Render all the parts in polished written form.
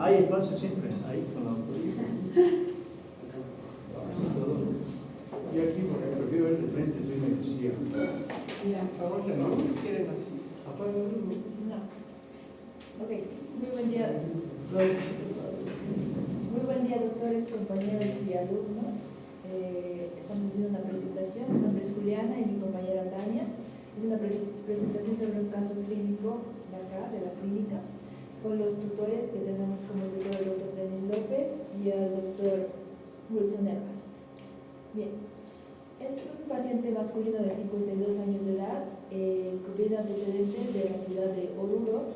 Hay espacio siempre, ahí con la autoría. Y aquí, porque prefiero ver de frente, soy medio ciego. Ya, ahora no, si quieren así. Apaga la luz. No. Ok, muy buen día. Muy buen día, doctores, compañeros y alumnos. Estamos haciendo una presentación. Mi nombre es Juliana y mi compañera Tania. Es una presentación sobre un caso clínico de acá, de la clínica, con los tutores que tenemos como tutor el doctor Denis López y el doctor Wilson Herbas. Bien, es un paciente masculino de 52 años de edad, que tiene antecedentes de la ciudad de Oruro.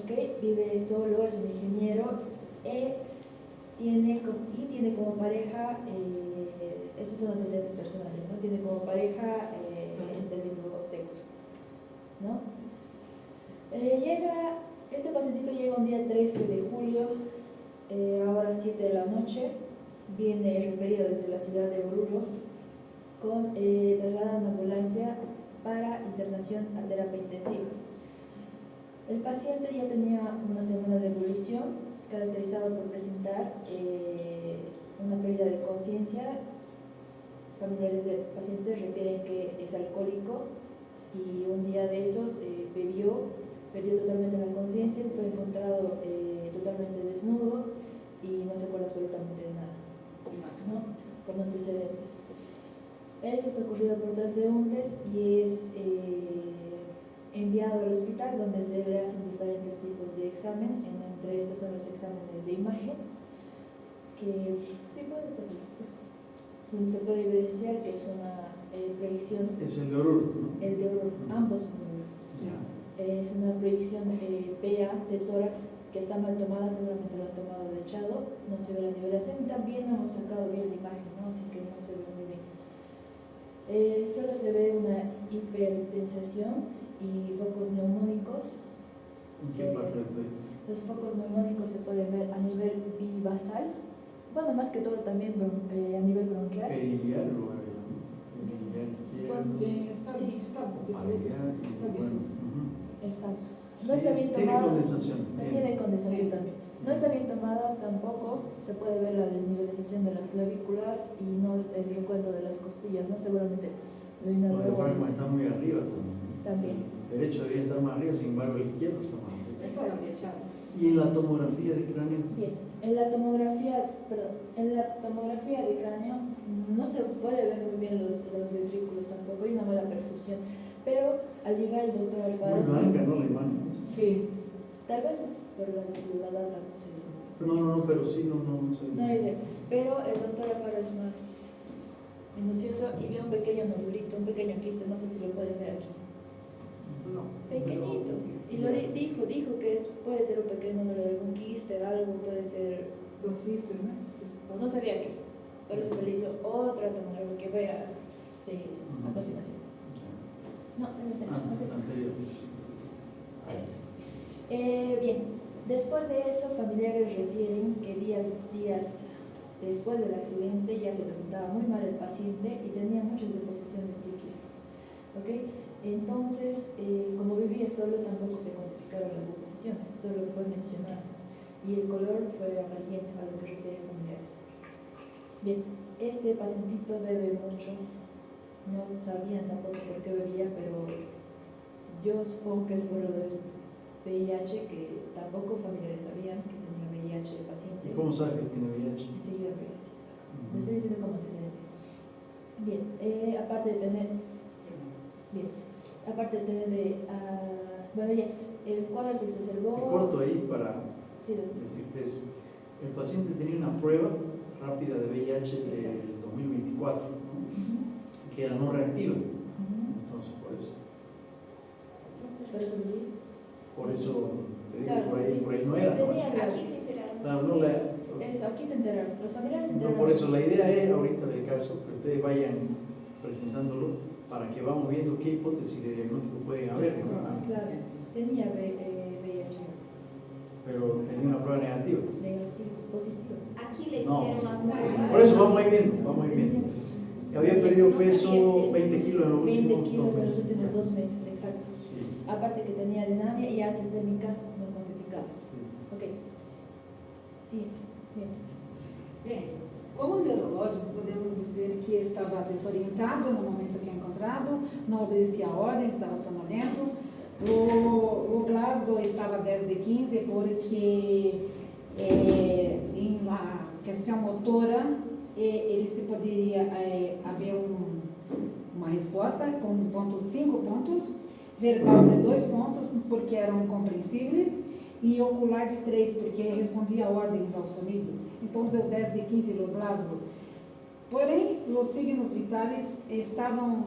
Okay, vive solo, es un ingeniero tiene como pareja, esos son antecedentes personales, ¿no? Tiene como pareja del mismo sexo, ¿no? Este pacientito llega un día 13 de julio, ahora 7 de la noche, viene referido desde la ciudad de Oruro, trasladado a una ambulancia para internación a terapia intensiva. El paciente ya tenía una semana de evolución, caracterizado por presentar una pérdida de conciencia. Familiares del paciente refieren que es alcohólico y un día de esos perdió totalmente la conciencia, fue encontrado totalmente desnudo y no se acuerda absolutamente de nada, ¿no? Como antecedentes. Eso es ocurrido por transeúntes y es enviado al hospital, donde se le hacen diferentes tipos de examen. Entre estos son los exámenes de imagen, que sí puedes pasar, donde se puede evidenciar que es una proyección. Es el de Oruro, ¿no? El de Oruro, ambos son de Oruro. Es una proyección PA de tórax que está mal tomada, seguramente lo han tomado de echado, no se ve la nivelación. También no hemos sacado bien la imagen, ¿no? Así que no se ve muy bien. Solo se ve una hipertensación y focos neumónicos. ¿En qué parte del feto? Los focos neumónicos se pueden ver a nivel bivasal, bueno, más que todo también a nivel bronquial. Periliar o periliar izquierdo. Sí, está Paliliar y bueno. Exacto. Sí, No está bien tomada. Tiene condensación. Tiene condensación Sí. también. No está bien tomada tampoco. Se puede ver la desnivelización de las clavículas y no el recuento de las costillas, ¿no? Seguramente lo El diafragma inhaló. está muy arriba También. El derecho debería estar más arriba, sin embargo el izquierdo está más arriba. Está echado. ¿Y en la tomografía de cráneo? Bien, en la tomografía de cráneo no se puede ver muy bien los ventrículos tampoco, hay una mala perfusión, pero al llegar el doctor Alfaro... Muy blanca, ¿no? La imagen. Sí, tal vez es por la data, no sé. No, pero sí, no sé. No hay idea, pero el doctor Alfaro es más minucioso y vio un pequeño nodulito, un pequeño quiste, no sé si lo pueden ver aquí. No. Pequeñito. Y lo dijo que puede ser un pequeño nódulo de algún quiste, algo, puede ser. Los cistos, No sabía qué. Por eso se le hizo otra tomografía que voy a seguir a continuación. No, Anterior. Eso. Bien, después de eso, familiares refieren que días después del accidente ya se presentaba muy mal el paciente y tenía muchas deposiciones líquidas. ¿Ok? Entonces, como vivía solo, tampoco se cuantificaron las deposiciones, solo fue mencionado. Y el color fue amarillento, a lo que refieren familiares. Bien, este pacientito bebe mucho, no sabían tampoco por qué bebía, pero yo supongo que es por lo del VIH, que tampoco familiares sabían que tenía VIH el paciente. ¿Y cómo sabes que tiene VIH? Enseguida lo voy a decir. Lo estoy diciendo como antecedente. Bien, aparte de tener bueno, ya, el cuadro se exacerbó. Te corto ahí para Sí, decirte eso. El paciente tenía una prueba rápida de VIH del 2024, ¿no? Que era no reactiva. Entonces, por eso te digo, Claro, por ahí no era. Aquí se enteraron. Claro, no Eso, aquí se enteraron. Los familiares se no, enteraron. por eso la idea es ahorita del caso que ustedes vayan presentándolo para que vamos viendo qué hipótesis de diagnóstico pueden haber, ¿no? Claro, tenía VIH. Pero tenía una prueba negativa. Negativo, positivo. Aquí le No. hicieron la prueba. Por eso vamos a ir viendo. Había perdido peso, 20 kilos en los 20 últimos kilos 2 en los meses. últimos 2 meses, exacto. Sí. Sí. Aparte que tenía dinamia y alzas térmicas no cuantificadas. Ok. Sí, bien. Bem, como neurológico, podemos dizer que estava desorientado no momento que é encontrado, não obedecia a ordem, estava sonolento. O Glasgow estava 10 de 15 porque em la questão motora ele se poderia haver uma resposta com 5 pontos, verbal de 2 pontos porque eram incompreensíveis e ocular de 3 porque respondia ordens ao sonido. Então deu 10 de 15 no Glasgow. Porém, os signos vitais estavam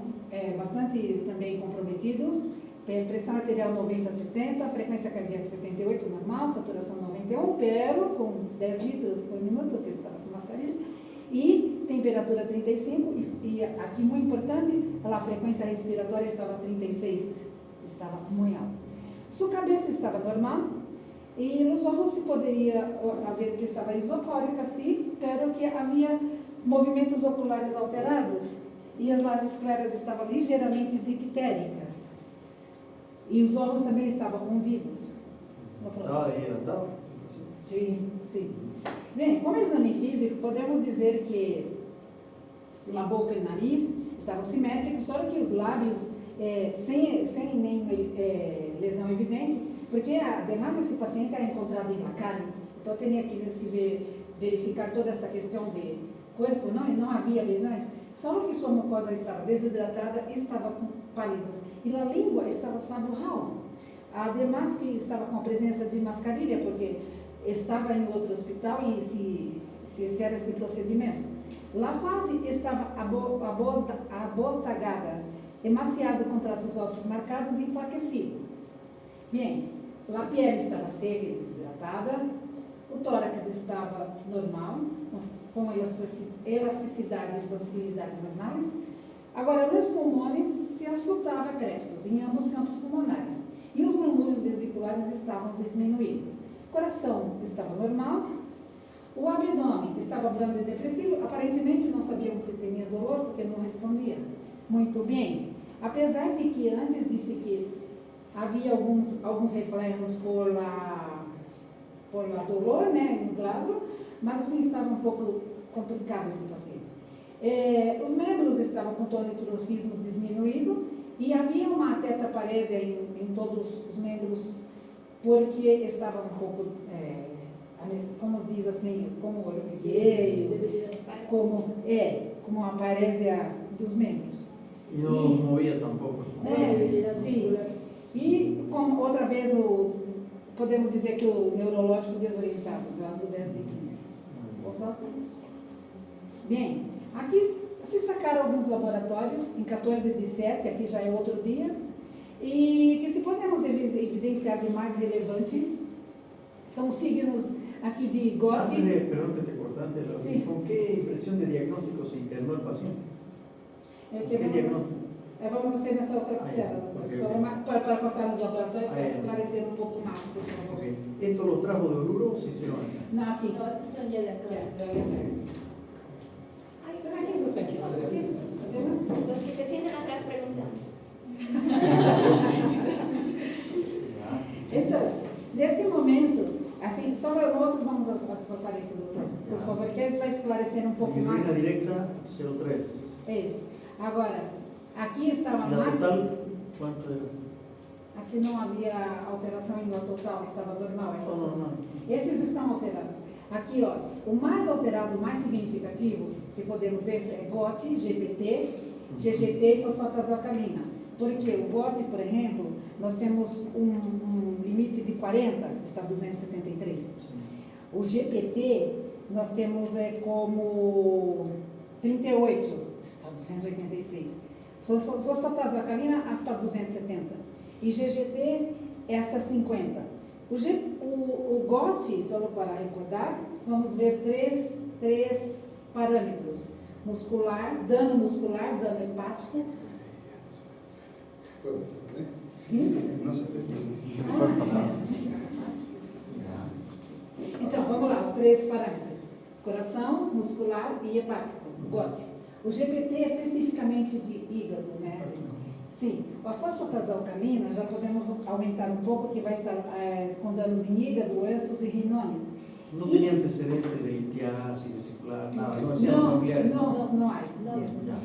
bastante também comprometidos. Pressão arterial 90-70, frequência cardíaca 78 normal, saturação 91, pero com 10 litros por minuto, que estava com mascarilha, e temperatura 35, e aqui muito importante, a frequência respiratória estava 36, estava muito alta. Sua cabeça estava normal, e nos olhos se poderia ver que estava isocórica, sim, pero que havia movimentos oculares alterados, e as lajes claras estavam ligeiramente zictéricas. E os olhos também estavam hundidos. Estava dilatado. Sim, sim. Bem, como exame físico, podemos dizer que a boca e o nariz estavam simétricos, só que os lábios, sem nenhuma lesão evidente, porque además esse paciente era encontrado em la carne, então tinha que se verificar toda essa questão de corpo, não havia lesões, só que sua mucosa estava desidratada e estava pálida, e a língua estava saborral. Además que estava com a presença de mascarilha, porque estava em outro hospital e se era esse procedimento. A face estava abotagada, emaciado com traços ossos marcados e enfraquecido. Bem, a pele estava seca e desidratada, o tórax estava normal, com elasticidade e expansibilidade normais. Agora, nos pulmões se auscultava crépitos em ambos campos pulmonares e os murmúrios vesiculares estavam diminuídos. O coração estava normal, o abdômen estava brando e depressivo. Aparentemente não sabíamos se tinha dolor porque não respondia muito bem. Apesar de que antes disse que havia alguns reflexos por la dolor, né, no Glasgow, mas assim estava um pouco complicado esse paciente. Os membros estavam com tonitrofismo diminuído e havia uma tetraparesia em todos os membros porque estava um pouco, como diz assim, como ormigueio, como uma paresia dos membros. E não movia tampouco. Sim. E como outra vez podemos dizer que o neurológico desorientado, Glasgow 10 de 15. O próximo. Bem, aqui se sacaram alguns laboratórios, em 14 de 7, aqui já é outro dia, e que se podemos evidenciar de mais relevante, são signos aqui de Gotti. Perdão que te cortante, ¿con qué impresión de diagnóstico se internó el paciente? ¿Qué diagnóstico? Vamos fazer nessa outra tela, só para passar nos laboratórios, para esclarecer um pouco mais, por favor. Okay. ¿Esto los trajo de Oruro o se hicieron acá? Não, aqui. No, esos son ya de acá. Ai, será que eu tenho que falar? Los que se sienten atrás preguntamos. Então, nesse momento, assim, só no outro vamos passar esse doutor, por favor, que isso vai esclarecer um pouco mais. Línea directa 03. É isso. Agora, aqui estava ¿La mais... total cuánto era? Aqui não havia alteração em total, estava normal. Não. Esses estão alterados. Aqui, ó, o mais alterado, o mais significativo, que podemos ver é GOT, GPT, GGT e fosfatase alcalina. Porque o GOT, por exemplo, nós temos um limite de 40, está 273. O GPT, nós temos como 38, está 286. Fosfatase alcalina, está 270. E GGT, esta 50. O GOT, só para recordar, vamos ver três parâmetros. Dano muscular, dano hepático. Sim. Então, vamos lá, os 3 parâmetros. Coração, muscular e hepático, GOT. O GPT é especificamente de hígado, né? Sim. A fosfatase alcalina já podemos aumentar um pouco, que vai estar com danos em hígado, ossos e rinones. No Y- tenía antecedentes de litiasis, vesicular, nada, no hacían familiares. Não há. No, Isso. Ya.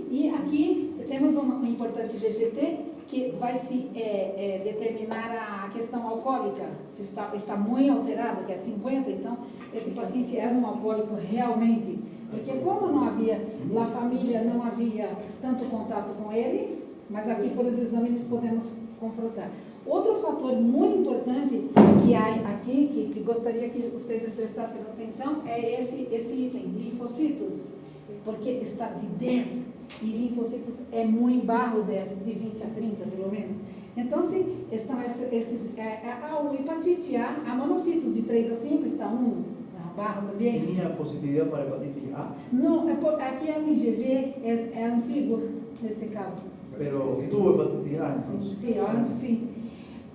E aqui temos um importante GGT que vai se determinar a questão alcoólica, se está muito alterado, que é 50, então esse paciente é um alcoólico realmente, porque como não havia, na família não havia tanto contato com ele, mas aqui pelos exames podemos confrontar. Outro fator muito importante que há aqui, que gostaria que vocês prestassem atenção, é esse item, linfocitos, porque está de 10 e linfocitos é muito barro de 20 a 30, pelo menos. Então, se estão o hepatite A, há monocitos de 3 a 5, está 1, barro também. Tenía positividad para hepatitis A, Não, aqui é um IgG, é antigo neste caso. pero tuvo hepatitis A Sim, entonces. sim, antes sim.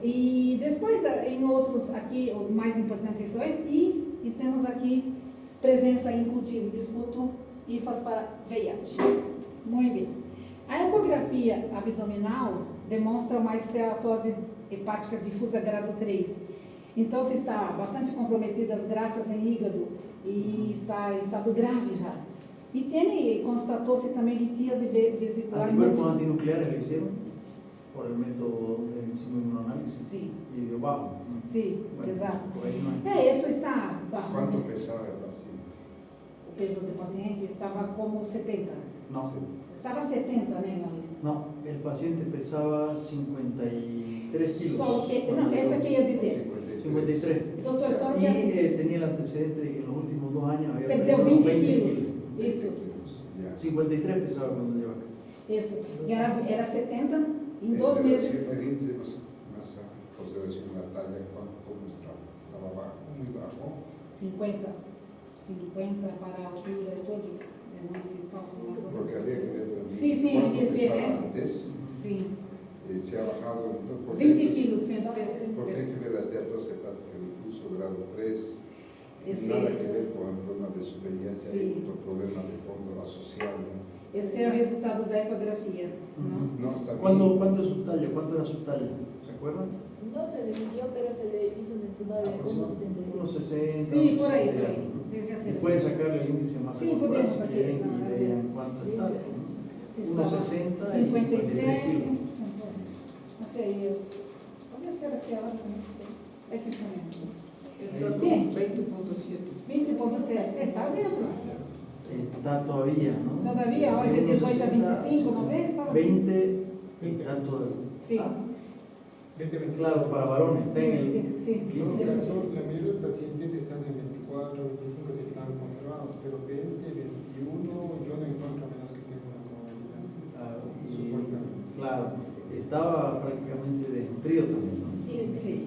E depois, em outros, aqui, o mais importante são esses, e temos aqui presença em cultivo de esputo e faz para VIH. Muito bem. A ecografia abdominal demonstra uma esteatose hepática difusa grado 3. Então, se está bastante comprometida as graças em hígado e está em estado grave já. E constatou-se também litíase vesicular Anticuerpos múltipla. antinucleares le hicieron por el método de inmunoanálisis Sim, y dio bajo. sim, Bueno, exato. por ahí no hay. Isso está bajo. ¿Cuánto pesaba el paciente? O peso do paciente estava como 70. No, Estava 70, né, na lista. no, el paciente pesaba 53 kilos. Só que, cuando não, llegó. essa que eu ia dizer. 53. Doutor, só Y que assim, tenía el antecedente de que en los últimos 2 años había perdeu perdido 20 quilos. Isso, Ya. 53 pesaba cuando llegó acá. isso. E era 70 em 2 meses. El índice más en consideración la talla, ¿cómo estaba? ¿Estaba bajo, muy bajo? 50 para a altura e todo. Eu não sei cálculo mais ou Porque menos. habría que ver también Sí, sí, cuánto hay que ser, pesaba ¿eh? antes, Sim, se ha bajado, ¿por qué? 20 quilos, perdão. Porque hay que ver la esteatose hepática difuso grado 3, Esse, nada que ver con el problema de su VIH, Sí. hay otro problema de fondo asociado. esse é o resultado da ecografia, não? No, está bien. ¿Cuánto es su talla? ¿Cuánto era su talla? ¿Se acuerdan? No se le midió, pero se le hizo un estimado de 1,65. Unos 60. Sim, por aí, 60. por aí. Sim, já sei. Y pueden sacarle el índice más Sí, corporal podemos si aquí, quieren no, y a ver. vean cuánto está. Se Unos estava 60 y 57. 53 kilos. Não sei, vamos ser aquela. É que está mesmo. Está Bien. 20.7. 20,7. Está dentro. Está todavía, ¿no? Todavía, hoy de 18 a 25, ¿no ves? Estaba 20 está todo. Sí, Claro, para varones, está en el. sí, sí. En todo Eso. caso, la mayoría de los pacientes están en 24, 25 si están conservados, pero 20, 21 yo no encuentro a menos que tenga una comorbilidad. Ah, y, Supuestamente. claro, estaba prácticamente desnutrido también, ¿no? Sim, sim.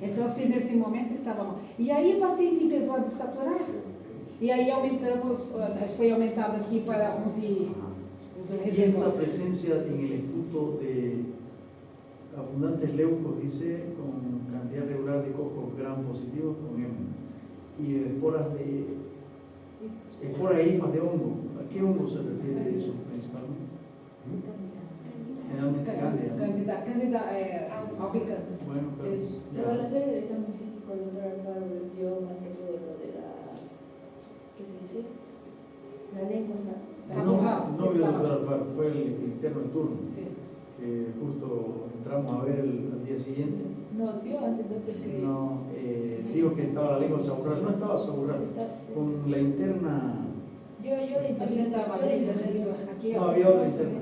Então, assim, nesse momento estava mal. E aí o paciente começou a desaturar. E aí aumentamos, foi aumentado aqui para 11 Y esta presencia en el esputo de abundantes leucos, dice, con cantidad regular de cocos gram positivos con M. Y esporas hifas de hongo. ¿A qué hongo se refiere eso principalmente? Generalmente cándida. albicans. Bueno, pero Eso. Pero al ya. hacer el examen físico, el doctor Alfaro vio más que todo lo de la, ¿qué se dice? La lengua No vio el doctor Alfaro, fue el interno en turno, Sim. que justo entramos a ver al día siguiente. No, vio antes, doctor, que... No, Sí. digo que estaba la lengua saburrada, no estaba saburrada. Está- Con la interna, yo la Aqui entrevisté, estava yo la ali, entrevisté. aqui, no había otra interna,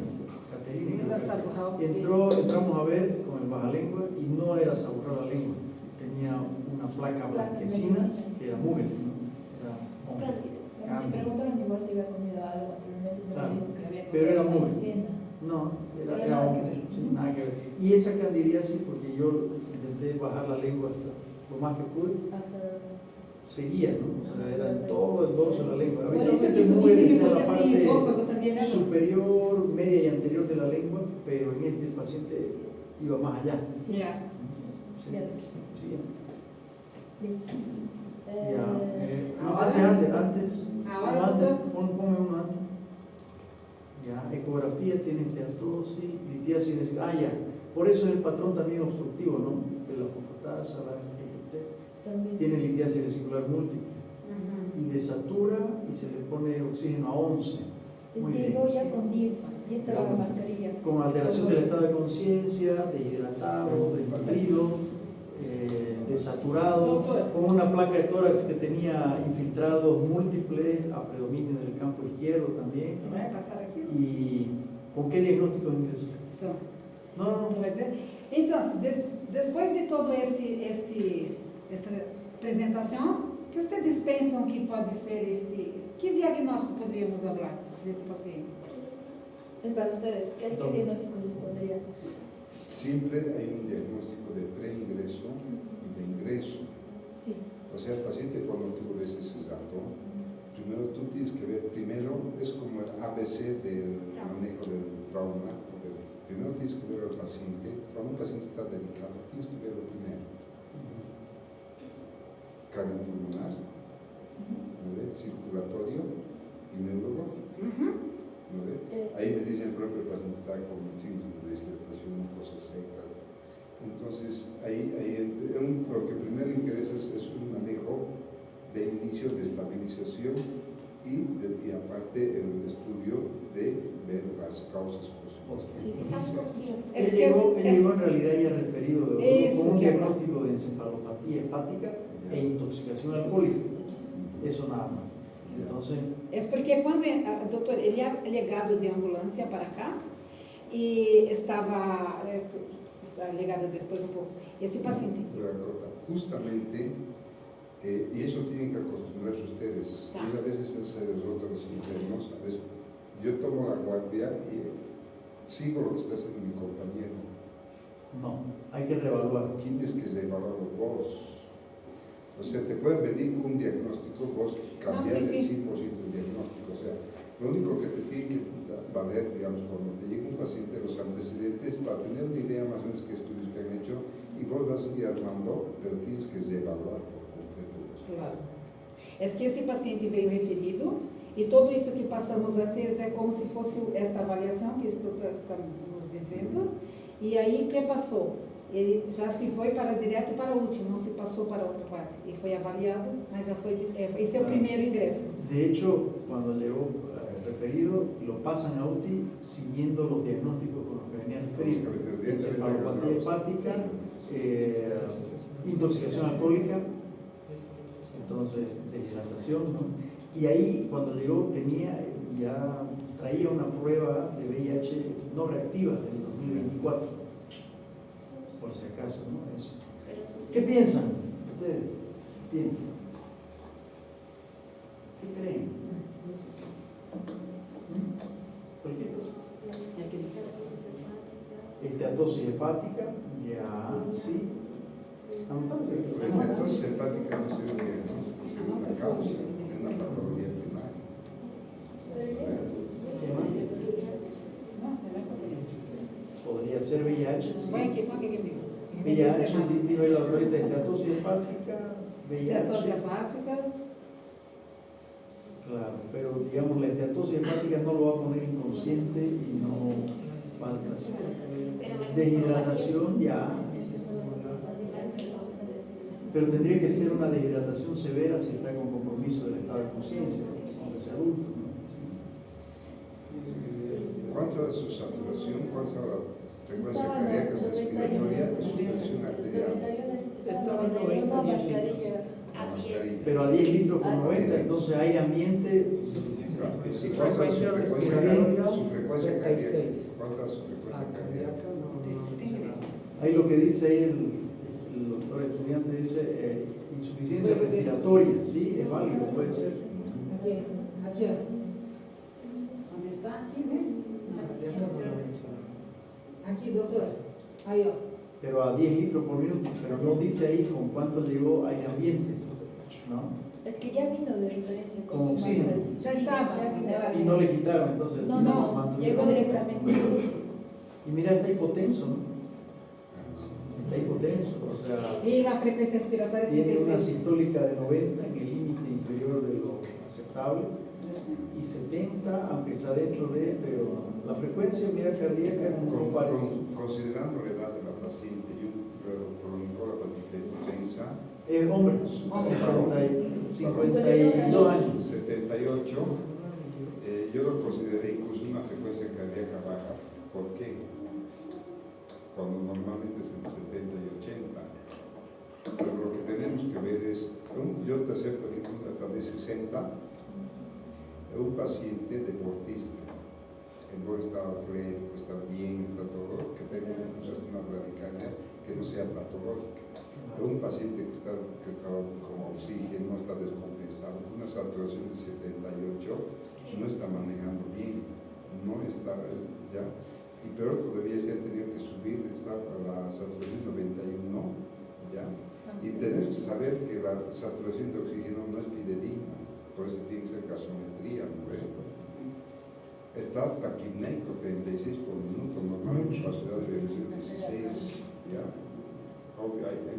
Caterina. Engraçado, Raul. Entramos a ver con el bajalengua y no era saburrada la lengua, tenía una placa blanquecina que era mugre, ¿no? Era hongo. Cándida. Si Cándida. preguntaron igual si había comido algo anteriormente, yo Claro. le digo que había Pero era comido muy- maicena. No, Pero era nada hongo, que ver. sí, nada que ver. Y esa candidiasis, porque yo intenté bajar la lengua hasta lo más que pude, Hasta seguía, ¿no? O sea, era en todo el dorso de la lengua. Por isso que Habitualmente tu mugre disse que está en porque la assim, parte esôfago também era. superior, media y anterior de la lengua, pero en este el paciente iba más allá. Yeah. Sí, Bien. sí. Bien. Ya, no, ahora- antes, ahora, no, antes, doctor. ponme uno antes. Ya, ecografía tiene esteatosis, litiasis, ya. Por eso es el patrón también obstructivo, ¿no? De la fosfatasa, la GGT. También. tiene litiasis vesicular múltiple y desatura y se le pone oxígeno a 11. Muy bien. Llegó ya con 10, ya estaba la mascarilla. Con alteración del estado de conciencia, deshidratado, desnutrido, desaturado, Doctor. con una placa de tórax que tenía infiltrados múltiples a predominio del campo izquierdo también. Você vai passar aqui? ¿Y con qué diagnóstico ingresó? Só. No. Não vai ver? Então, depois de todo esta apresentação, o que vocês pensam que pode ser que diagnóstico poderíamos falar desse paciente? Para ustedes, ¿qué diagnóstico les pondría? Siempre hay un diagnóstico de preingreso y de ingreso. Sí. O sea, el paciente cuando tú ves ese dato, primero tú tienes que ver, es como el ABC del manejo del trauma. Primero tienes que ver al paciente, cuando un paciente está delicado, tienes que verlo primero. Cardiopulmonar, circulatorio y neurológico. ¿No ve? Ahí me dicen, por ejemplo, el paciente está con signos de deshidratación, cosas secas. Entonces, lo que primero interesa es un manejo de inicio de estabilización y aparte el estudio de ver las causas posibles. Sí, estamos conscientes. Él llegó en realidad ya referido con un que diagnóstico de encefalopatía hepática e intoxicación alcohólica. Eso nada más. Entonces, É porque quando, doutor, ele é legado de ambulância para cá e estava legado después un poco. Ese paciente. Justamente, y eso tienen que acostumbrarse ustedes. Y a veces es los internos, a veces yo tomo la guardia y sigo lo que está haciendo mi compañero. no, hay que reevaluar. Tienes que reevaluarlo vos. O sea, te pueden venir con un diagnóstico, vos cambiar el 100% el diagnóstico. O sea, lo único que te tiene que valer, digamos, cuando te llega un paciente, los antecedentes, para tener una idea más o menos qué estudios que han hecho, y vos vas a ir armando, pero tienes que reevaluar por completo. Claro. É que esse paciente veio referido e tudo isso que passamos antes é como se fosse esta avaliação que está nos dizendo. E aí, o que passou? Ele já se foi direto para o último, não se passou para outra parte. E foi avaliado, mas já foi. Esse é o primeiro ingresso. De hecho, cuando llegó referido, lo pasan a UTI siguiendo los diagnósticos con los que venía referido. Encefalopatía hepática, intoxicación alcohólica, entonces deshidratación, ¿no? Y ahí cuando llegó ya traía una prueba de VIH no reactiva del 2024, por si acaso, ¿no? Eso. ¿Qué piensan ustedes? Bien. ¿Qué creen? Cualquier cosa. Esteatosis hepática, ya, sí. La estenosis hepática no sería un diagnóstico, sería una causa, una patología primaria. Podría ser VIH, sí. Põe aqui comigo. VIH, dijo el autor de estenosis hepática, Estetose VIH. hepática. Claro, pero digamos la estenosis hepática no lo va a poner inconsciente y no va a deshidratación ya. Pero tendría que ser una deshidratación severa si está con compromiso del estado de conciencia, aunque sea adulto, ¿no? ¿Cuánto es su saturación? ¿Cuánto es la frecuencia cardíaca respiratoria y su presión arterial? Estaba en 91 mascarilla. Pero a 10 litros por 90, entonces aire ambiente. ¿Y cuánto es su frecuencia cardíaca? ¿Su frecuencia cardíaca? ¿Cuánto es su frecuencia cardíaca? Ahí lo que dice ahí el doctor estudiante dice insuficiencia respiratoria, sí, es válido, puede ser. Aqui, ó. Onde está? Aqui, nesse? Aqui, doutor. Aí, ó. Pero a 10 litros por minuto, pero no dice ahí con cuánto llegó aire ambiente, ¿no? Es que ya vino de referencia Con su oxígeno. mascarilla. Ya Sí, estaba. ya vino. Y no le quitaron, entonces No, así no, lo mantuvieron. llegó directamente. Y mira, está hipotenso, ¿no? Está hipotenso, o sea, E a frequência respiratória tiene una 36. sistólica de 90 en el límite inferior de lo aceptable y 70, aunque está dentro de, pero la frecuencia mira cardíaca no parece. Considerando la edad de la paciente y un prolongado de hipertensa, Hombre, Hombre. 52 años. 78, yo lo consideré incluso una frecuencia cardíaca baja. ¿Por qué? Cuando normalmente es entre 70 y 80. Pero lo que tenemos que ver es, yo te acepto hasta de 60, un paciente deportista, en buen estado atlético, está bien, está todo, que tenga incluso hasta una bradicardia que no sea patológica. Pero un paciente que está con oxígeno, no está descompensado, una saturación de 78, no está manejando bien, no está, ya. Y peor todavía se ha tenido que subir, está a la saturación 91, ya. Y tenés que saber que la saturación de oxígeno no es fidedigna, por eso tiene que ser gasometría, ¿no ves? Está taquipneico 36 por minuto, normalmente la capacidad de 16, ya.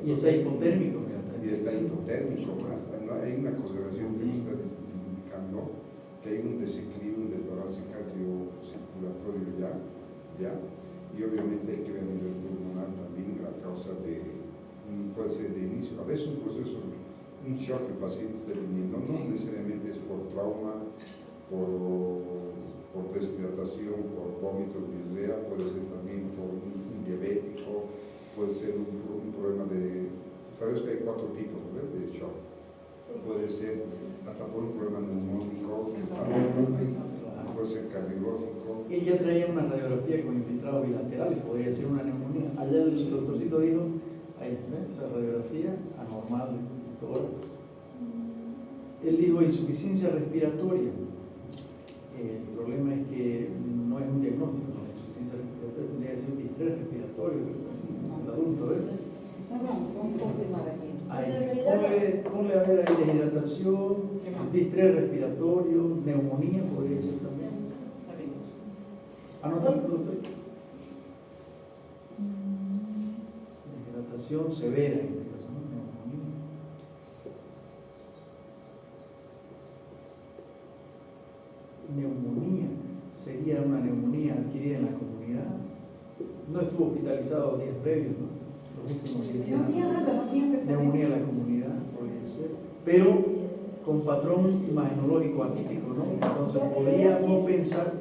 Y está hipotérmico. Y está hipotérmico más. No, hay una consideración que me está indicando que hay un desequilibrio, un desbalance cardiocirculatorio ya. Y obviamente hay que ver a nivel pulmonar también la causa de, puede ser de inicio, a veces un proceso, un shock que el paciente está viniendo, no necesariamente es por trauma, por deshidratación, por vómitos, diarrea, puede ser también por un diabético, puede ser un problema de, sabes que hay 4 tipos, ¿no? De shock. Puede ser hasta por un problema neumónico, puede ser cardiológico. Él ya traía una radiografía con infiltrados bilaterales, podría ser una neumonía. Allá el doctorcito dijo, ahí, ¿ves? Esa radiografía anormal de tórax. Él dijo insuficiencia respiratoria. El problema es que no es un diagnóstico, la insuficiencia respiratoria tendría que ser un distrés respiratorio, el adulto, ¿ves? Então vamos continuar aqui. Ahí, ponle a ver ahí deshidratación, distrés respiratorio, neumonía podría ser también. Tá bem. Anotalo, doctor. Deshidratación severa en este caso, ¿no? Neumonía. Neumonía sería una neumonía adquirida en la comunidad. No estuvo hospitalizado 10 previos, ¿no? Los últimos 10 días. Não tinha nada, não tinha Neumonía en antecedentes. la comunidad, podría ser. Pero con patrón imagenológico atípico, ¿no? Entonces podríamos pensar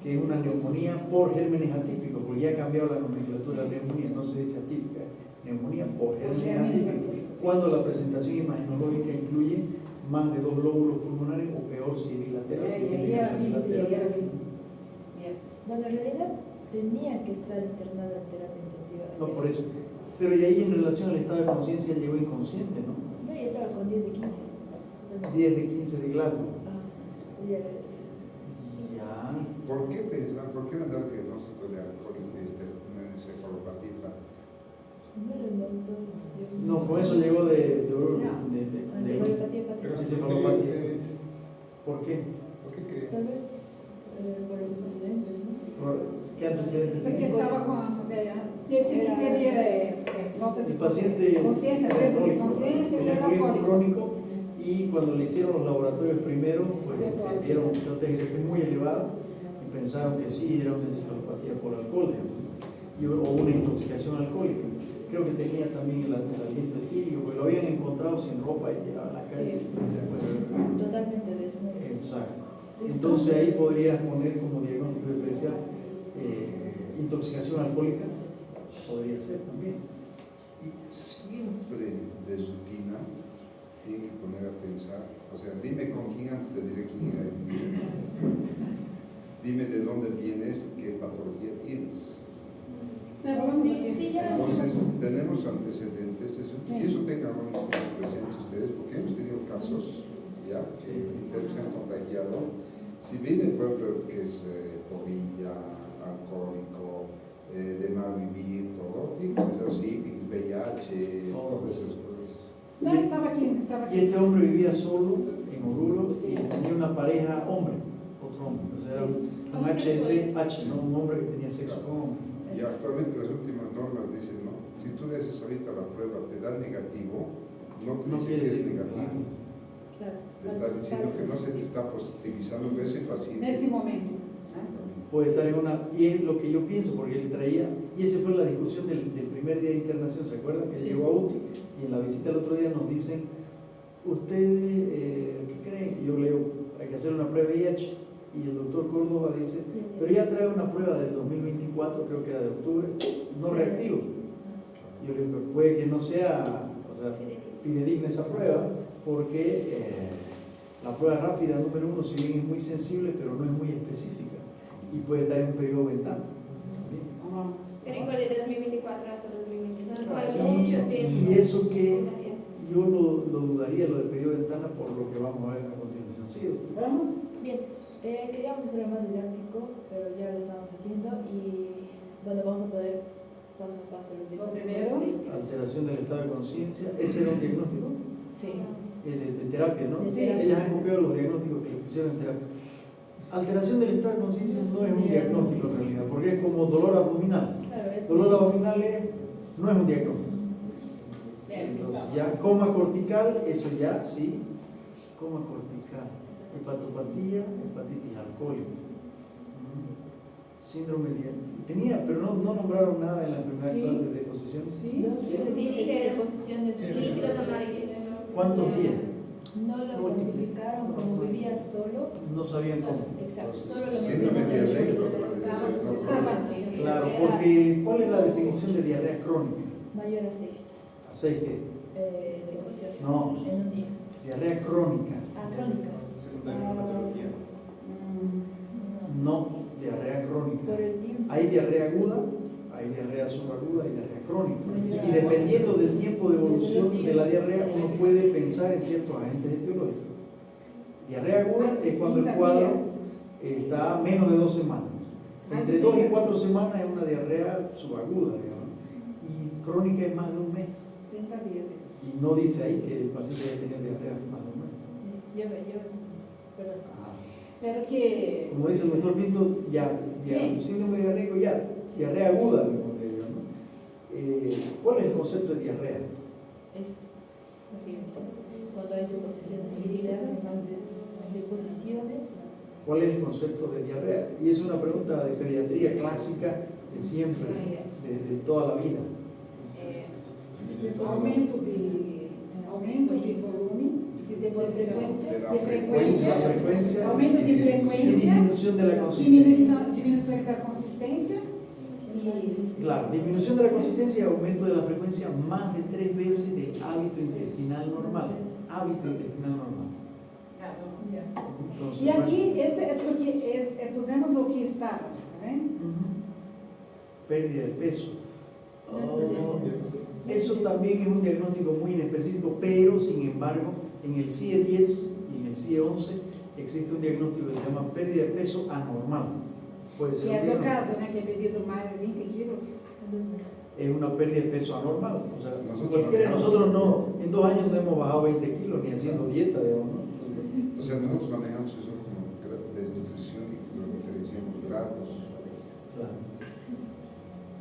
que es una neumonía por gérmenes atípicos, porque ya ha cambiado la nomenclatura de la neumonía, no se dice atípica, neumonía por gérmenes atípicos. Cuando la presentación imagenológica incluye más de 2 lóbulos pulmonares o peor si es bilateral. E era bilateral. Bueno, en realidad tenía que estar internada en terapia intensiva. No, por eso. Pero y ahí en relación al estado de conciencia llegó inconsciente, ¿no? Yo ya estaba con 10 de 15. 10 de 15 de Glasgow. Ya le decía. Ya. ¿Por qué pensar, por qué no dar diagnóstico de alcohol una encefalopatía? No le hemos dado. No, con eso llegó de Encefalopatía Pero patológica. Encefalopatía. ustedes, ¿Por qué? ¿por qué creen? Tal vez por los antecedentes, ¿no? ¿Qué antecedentes Porque tenía? estava com disse que teve falta de El paciente consciência, perda de alcohólico, consciência e tenía era alcoholismo alcoólico. crónico, y cuando le hicieron los laboratorios primero, pues vieron un TGT muy elevado y pensaron que sí era una encefalopatía por alcohol, digamos, o una intoxicación alcohólica. Creo que tenía también el aliento etílico, porque lo habían encontrado sin ropa y tirado a la calle. Totalmente desnudo. Exacto. Entonces ahí podrías poner como diagnóstico diferencial intoxicación alcohólica, podría ser también. Y siempre de rutina tiene que poner a pensar, o sea, dime con quién antes te diré quién eres. Dime de dónde vienes, qué patología tienes. Sí, ya lo Entonces, hicimos. tenemos antecedentes, Sí. y eso tengan presente ustedes, porque hemos tenido casos ya que se han contagiado. Si viene por ejemplo que es pobilla, alcohólico, de mal vivir, todo, tipo sífilis, VIH, todas esas cosas. Não, estava aqui, estava Y aqui. este hombre vivía solo en Oruro Sí. y tenía una pareja hombre, otro hombre, o sea, era un HSH, ¿no? Un hombre que tenía sexo con hombre. Y actualmente las últimas normas dicen, no, si tú le haces ahorita la prueba, te da negativo, no te No dice quiere que es decir, negativo. Claro. Te está diciendo que no se te está positivizando ese paciente. Nesse momento. Né? Exactamente. puede estar en una, y es lo que yo pienso, porque él traía, y esa fue la discusión del primer día de internación, ¿se acuerdan? Él llegó a UTI y en la visita el otro día nos dicen, ustedes, ¿qué creen? Yo leo, hay que hacer una prueba de VIH, y el doctor Córdoba dice, pero ya trae una prueba del 2024, creo que era de octubre, no reactivo. Yo le digo, puede que no sea, o sea, fidedigna esa prueba, porque la prueba rápida número 1, si bien es muy sensible, pero no es muy específica, y puede estar en un periodo ventana. Gringo de 2024 hasta 2025, hay mucho tiempo. Y eso que yo lo dudaría, lo del periodo ventana, por lo que vamos a ver a continuación. Sí, doctor. Vamos? Bien, queríamos hacerlo más didáctico, pero ya lo estamos haciendo y bueno, vamos a poder paso a paso los diagnósticos. Alteración del estado de conciencia, ¿ese era un diagnóstico? Sí. De terapia, ¿no? Sí. Ellas han copiado los diagnósticos que le pusieron en terapia. Alteración del estado de conciencia no es un diagnóstico en realidad, porque es como dolor abdominal. Claro, es Dolor abdominal no es un diagnóstico. Entonces, ya coma cortical, eso ya sí, coma cortical. Hepatopatía, hepatitis alcohólica. Síndrome de... Tenía, pero no nombraron nada en la enfermedad Sí. actual de deposición. Sí. Sí, dije posiciones líquidos amarillos. ¿Cuántos días? no lo cuantificaron como vivía solo. No sabían cómo. Exacto, solo lo Síndrome mencionaron. diarreico, Claro, porque ¿cuál es la definición de diarrea crónica? Mayor a 6 ¿A 6 qué? deposiciones No. en un día. Diarrea crónica. Crónica. No, diarrea crónica. Por el tiempo. Hay diarrea aguda, hay diarrea subaguda y diarrea crónica. Y dependiendo del tiempo de evolución de la diarrea, uno puede pensar en ciertos agentes etiológicos. Diarrea aguda es cuando el cuadro está menos de 2 semanas. Entre 2 y 4 semanas es una diarrea subaguda, digamos. Y crónica es más de un mes. 30 días. Y no dice ahí que el paciente ya tenía diarrea más de un mes. Perdón. Pero que... Como dice el doctor Pinto, síndrome diarreico ya, diarrea aguda, le pondré yo, ¿no? ¿Cuál es el concepto de diarrea? Eso. Cuando hay deposiciones seguidas, más de deposiciones. ¿Cuál es el concepto de diarrea? Y es una pregunta de pediatría clásica de siempre, de toda la vida. Aumento de volumen, de frecuencia, aumento de y frecuencia, disminución de la consistencia. disminución de la consistencia y... Claro, disminución de la consistencia y aumento de la frecuencia más de 3 veces de hábito intestinal normal. Hábito intestinal normal. Entonces, Y aquí, este es porque pusemos lo que estaba, ¿eh? pérdida de peso. Eso también es un diagnóstico muy inespecífico, pero sin embargo, en el CIE 10 y en el CIE 11 existe un diagnóstico que se llama pérdida de peso anormal. Puede ser Que es un el diagnóstico. caso, ¿no? Que he perdido más de 20 kilos. En 2 meses. Es una pérdida de peso anormal. O sea, Nosotros cualquiera de manejamos- nosotros no, en 2 años no hemos bajado 20 kilos ni haciendo dieta, digamos, ¿no? O sea, nosotros manejamos eso como desnutrición y lo que diferenciamos grados. Claro.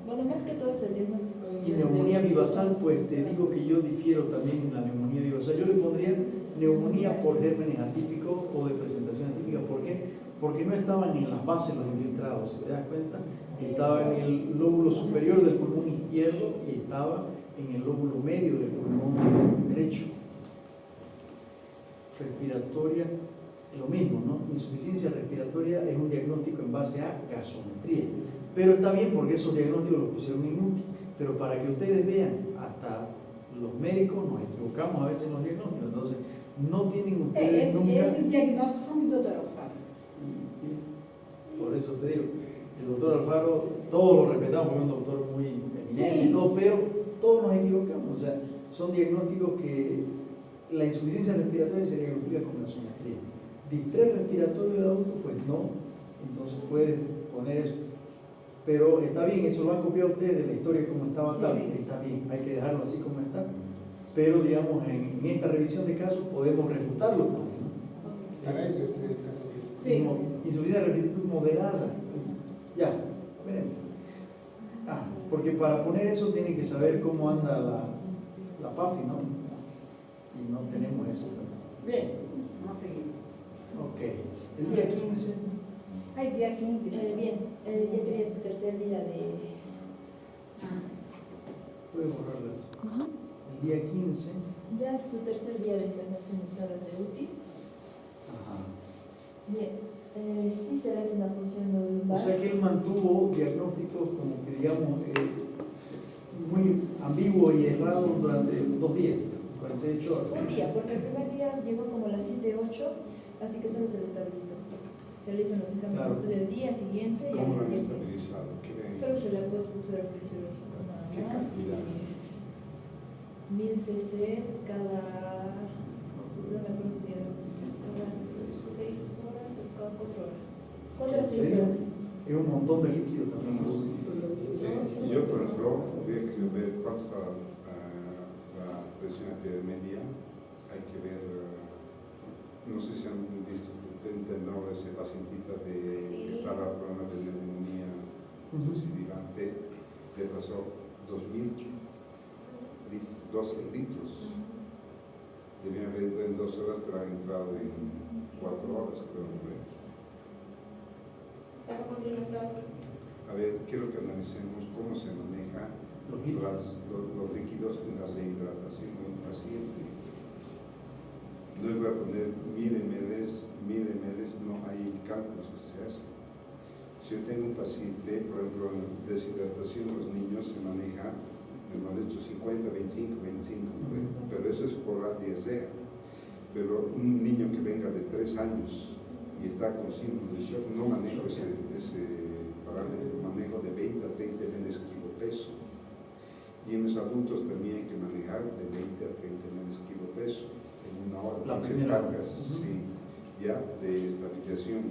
Bueno, más que todo es el diagnóstico. Y neumonía vivasal, pues te digo que yo difiero también en la neumonía vivasal. Yo le pondría neumonía por gérmenes atípicos o de presentación atípica. ¿Por qué? Porque no estaban en las bases los infiltrados, si te das cuenta. Sí, Estaba en el lóbulo superior del pulmón izquierdo y estaba en el lóbulo medio del pulmón derecho. Respiratoria, lo mismo, ¿no? Insuficiencia respiratoria es un diagnóstico en base a gasometría. Pero está bien porque esos diagnósticos los pusieron en UTI. Pero para que ustedes vean, hasta los médicos nos equivocamos a veces en los diagnósticos. Entonces, no tienen ustedes nunca... Esos diagnósticos son de doctor Alfaro. Por eso te digo, el doctor Alfaro, todos lo respetamos, porque es un doctor muy eminente y todo, pero todos nos equivocamos. O sea, son diagnósticos que la insuficiencia respiratoria se diagnostica con gasometría. Distrés respiratorio del adulto, pues no. Entonces puedes poner eso. Pero está bien, eso lo han copiado ustedes de la historia como estaba tal. Está bien, hay que dejarlo así como está. Pero digamos, en esta revisión de casos podemos refutarlo. ¿No? Para eso es el caso. Sí. Insuficiencia respiratoria moderada. Ya, veremos. Porque para poner eso tienen que saber cómo anda la PAFI, ¿no? Y no tenemos eso. Bien, vamos a seguir. Ok. El día 15. Ay, día 15. Bien, ya sería su tercer día de... Puede borrarlas. El día 15. Ya es su tercer día de internación en salas de UTI. Ajá. Bien, sí se le hace una función O lumbar. sea que él mantuvo diagnósticos como que digamos muy ambiguos y errados durante 2 días, 48 horas. Un día, porque el primer día llegó como a las 7, 8, así que solo se lo estabilizó. Se le hizo los exámenes Claro. de estudio el día siguiente y ¿Cómo lo al han día estabilizado? ¿Qué le- solo se le ha puesto suero fisiológico nada ¿Qué más. cantidad? 1000 cc cada, no me acuerdo si era cada 6 horas o cada 4 horas. 4 a 6 ¿En serio? horas. Es un montón de líquido también. Yo, por ejemplo, hubiera querido ver cuánto está la presión arterial media. Hay que ver, no sé si han visto ese pacientita que Sí. estaba con problema de neumonía subsidiante, le pasó 12 litros. Debían haber entrado en 2 horas, pero han entrado en 4 horas, creo. Estaba contra una frase. A ver, quiero que analicemos cómo se maneja Los líquidos. los líquidos en la rehidratación de un paciente. No les voy a poner 1000 ml, no hay cálculos que se hacen. Si yo tengo un paciente, por ejemplo, en deshidratación, los niños se maneja, me han dicho 50, 25, pero eso es por la diarrea. Pero un niño que venga de 3 años y está con síndrome de shock, no manejo ese parámetro, manejo de 20 a 30 ml kilo peso. Y en los adultos también hay que manejar de 20 a 30 ml kilo peso en una hora. La Se primera. cargas, sí, ya de estabilización.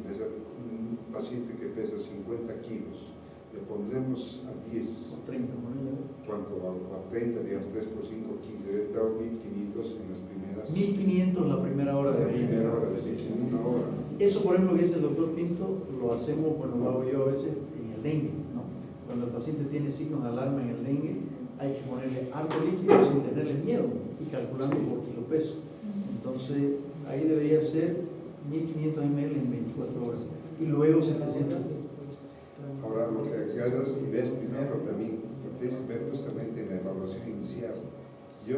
Un paciente que pesa 50 kilos, le pondremos a 10. O 30, ponele. ¿Cuánto va? A 30, digamos, 3 por 5, 15, debe estar 1500 en las primeras. 1500 la primera hora de La primera hora, sí. en una hora. Eso, por ejemplo, que dice el doctor Pinto, lo hacemos, bueno, lo hago yo a veces en el dengue, ¿no? Cuando el paciente tiene signos de alarma en el dengue, hay que ponerle harto líquido sin tenerle miedo y calculando por kilo peso. Entonces, ahí debería ser 1500 ml en 24 horas y luego 700. Ahora, lo que hagas y ves primero también, tienes que ver justamente en la evaluación inicial. Yo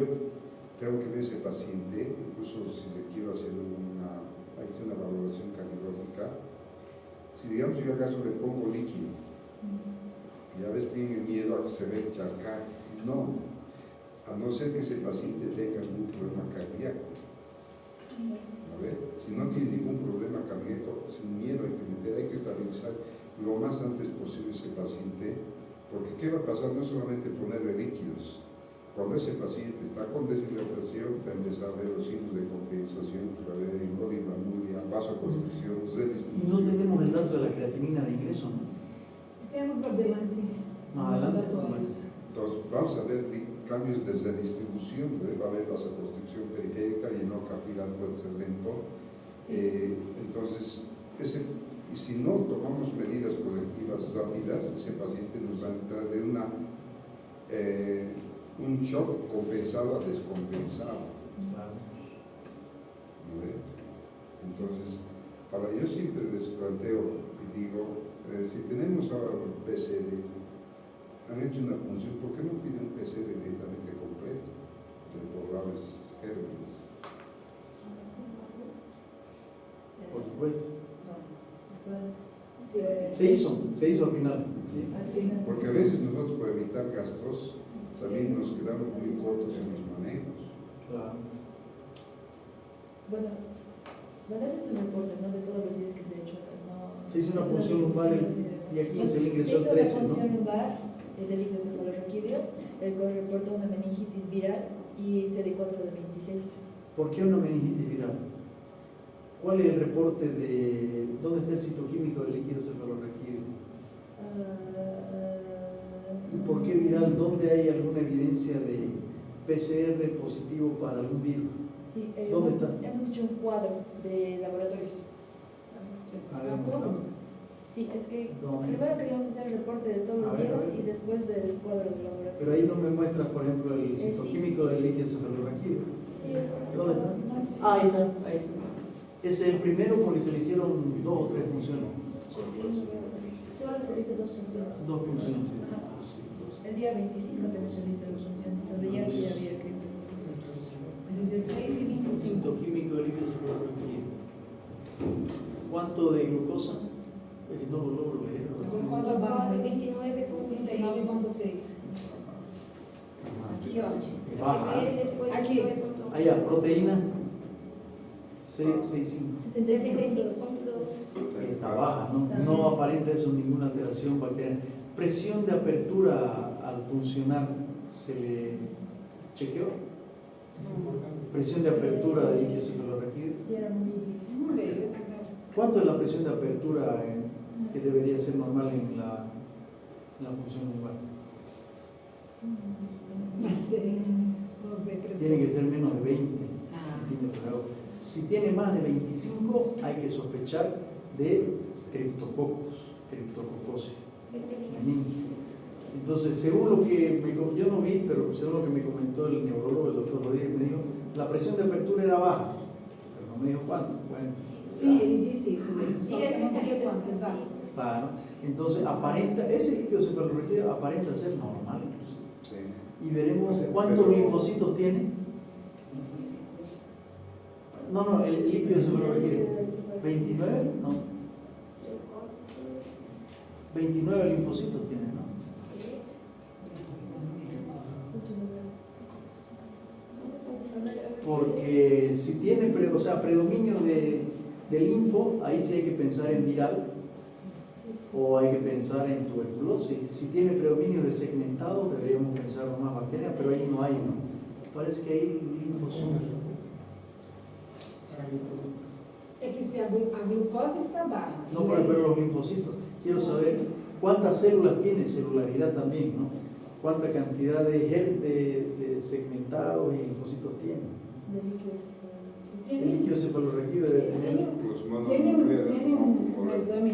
tengo que ver ese paciente, incluso si le quiero hacer una valoración cardiológica, si digamos yo acaso le pongo líquido, ya ves, tienen miedo a que se ve charcar. No, a no ser que ese paciente tenga algún problema cardíaco. A ver, si no tiene ningún problema cardíaco, sin miedo hay que estabilizar lo más antes posible ese paciente, porque ¿qué va a pasar? No solamente ponerle líquidos. Cuando ese paciente está con deshidratación, va a empezar a ver los signos de compensación, va a ver hemoglobinuria, vasoconstricción, Y no redistribución. tenemos el dato de la creatinina de ingreso, ¿no? Temos adelante. Más adelante, laboratórios. Entonces, vamos a ver cambios de redistribución, va a haber vasoconstricción periférica y el no capilar puede ser lento. Entonces, y si no tomamos medidas correctivas rápidas, ese paciente nos va a entrar de un shock compensado a descompensado. Claro. ¿No ve? Entonces, ahora yo siempre les planteo y digo, si tenemos ahora un PCR, han hecho una función, ¿por qué no piden un PCR directamente completo de borrables gérmenes? Por supuesto. Entonces, Se hizo al final. ¿sí? Sí. Porque a veces nosotros, para evitar gastos, también nos quedamos muy cortos en los manejos. Claro. Bueno, ese es un reporte, ¿no? De todos los días que se ha hecho. No, Se hizo una es función lumbar y aquí se le ingresó el 13, Se hizo una ¿no? función lumbar, el delito cefalorraquídeo, el cual reportó una meningitis viral y CD4 de 26. ¿Por qué una meningitis viral? ¿Cuál es el reporte de dónde está el citoquímico del líquido cefalorraquídeo? ¿Y por qué viral? ¿Dónde hay alguna evidencia de PCR positivo para algún virus? Sí, ¿Dónde está? hemos hecho un cuadro de laboratorios. Sí, es que ¿Dónde? primero queríamos hacer el reporte de todos los A ver, días a ver. y después del cuadro de laboratorios. Pero ahí no me muestras, por ejemplo, el sí, citoquímico sí. del líquido cefalorraquídeo. Sí, este ¿Dónde está? Ah, ahí está. Ahí. Ese es el primero porque se le hicieron 2 o 3 funciones. Solo se dice 2 funciones. 2 funciones. El día 25 también se dice 2 funciones, donde ya sí había cripto. 16 y 25. Instinto químico de líquido cefalorraquídeo. ¿Cuánto de glucosa? Es que no lo logro leer. Glucosa Glucosa base 29.6. 29.6. Aquí, ó. Baja. Primero y después Aquí. 29.1. Allá, proteína. 65. 65.2. Está baja, ¿no? No aparenta eso ninguna alteración bacteriana. Presión de apertura al funcionar, ¿se le chequeó? Es importante. Presión de apertura del líquido cefalorraquídeo. Sí, era muy... ¿Cuánto es la presión de apertura que debería ser normal en la función lumbar? No sé, Tiene que ser menos de 20 Ah. centímetros de agua. Si tiene más de 25, hay que sospechar de criptococosis. meningitis. Entonces, según lo que yo no vi, pero según lo que me comentó el neurólogo, el doctor Rodríguez, me dijo, la presión de apertura era baja, pero no me dijo cuánto. Bueno, Sí, ele disse isso, só Mira, que eu não esta sei gente quanto, exato. claro. Entonces, ese líquido cefalorraquídeo aparenta ser normal, inclusive. Sí. Y veremos Sí, cuántos pero- linfocitos tiene. No, el líquido cefalorraquídeo. 29, no. 29 linfocitos tiene, ¿no? Porque si tiene predominio de linfo, ahí sí hay que pensar en viral o hay que pensar en tuberculosis. Si tiene predominio de segmentado, deberíamos pensar en más bacterias, pero ahí no hay, ¿no? Parece que hay linfocitos. Para linfocitos. É que se a glucose está baixa. No, pero los linfocitos. Quiero saber cuántas células tiene, celularidad también, ¿no? Cuánta cantidad de segmentados y linfocitos tiene. El líquido cefalorraquídeo debe tener. Los Tiene mononucleares um exame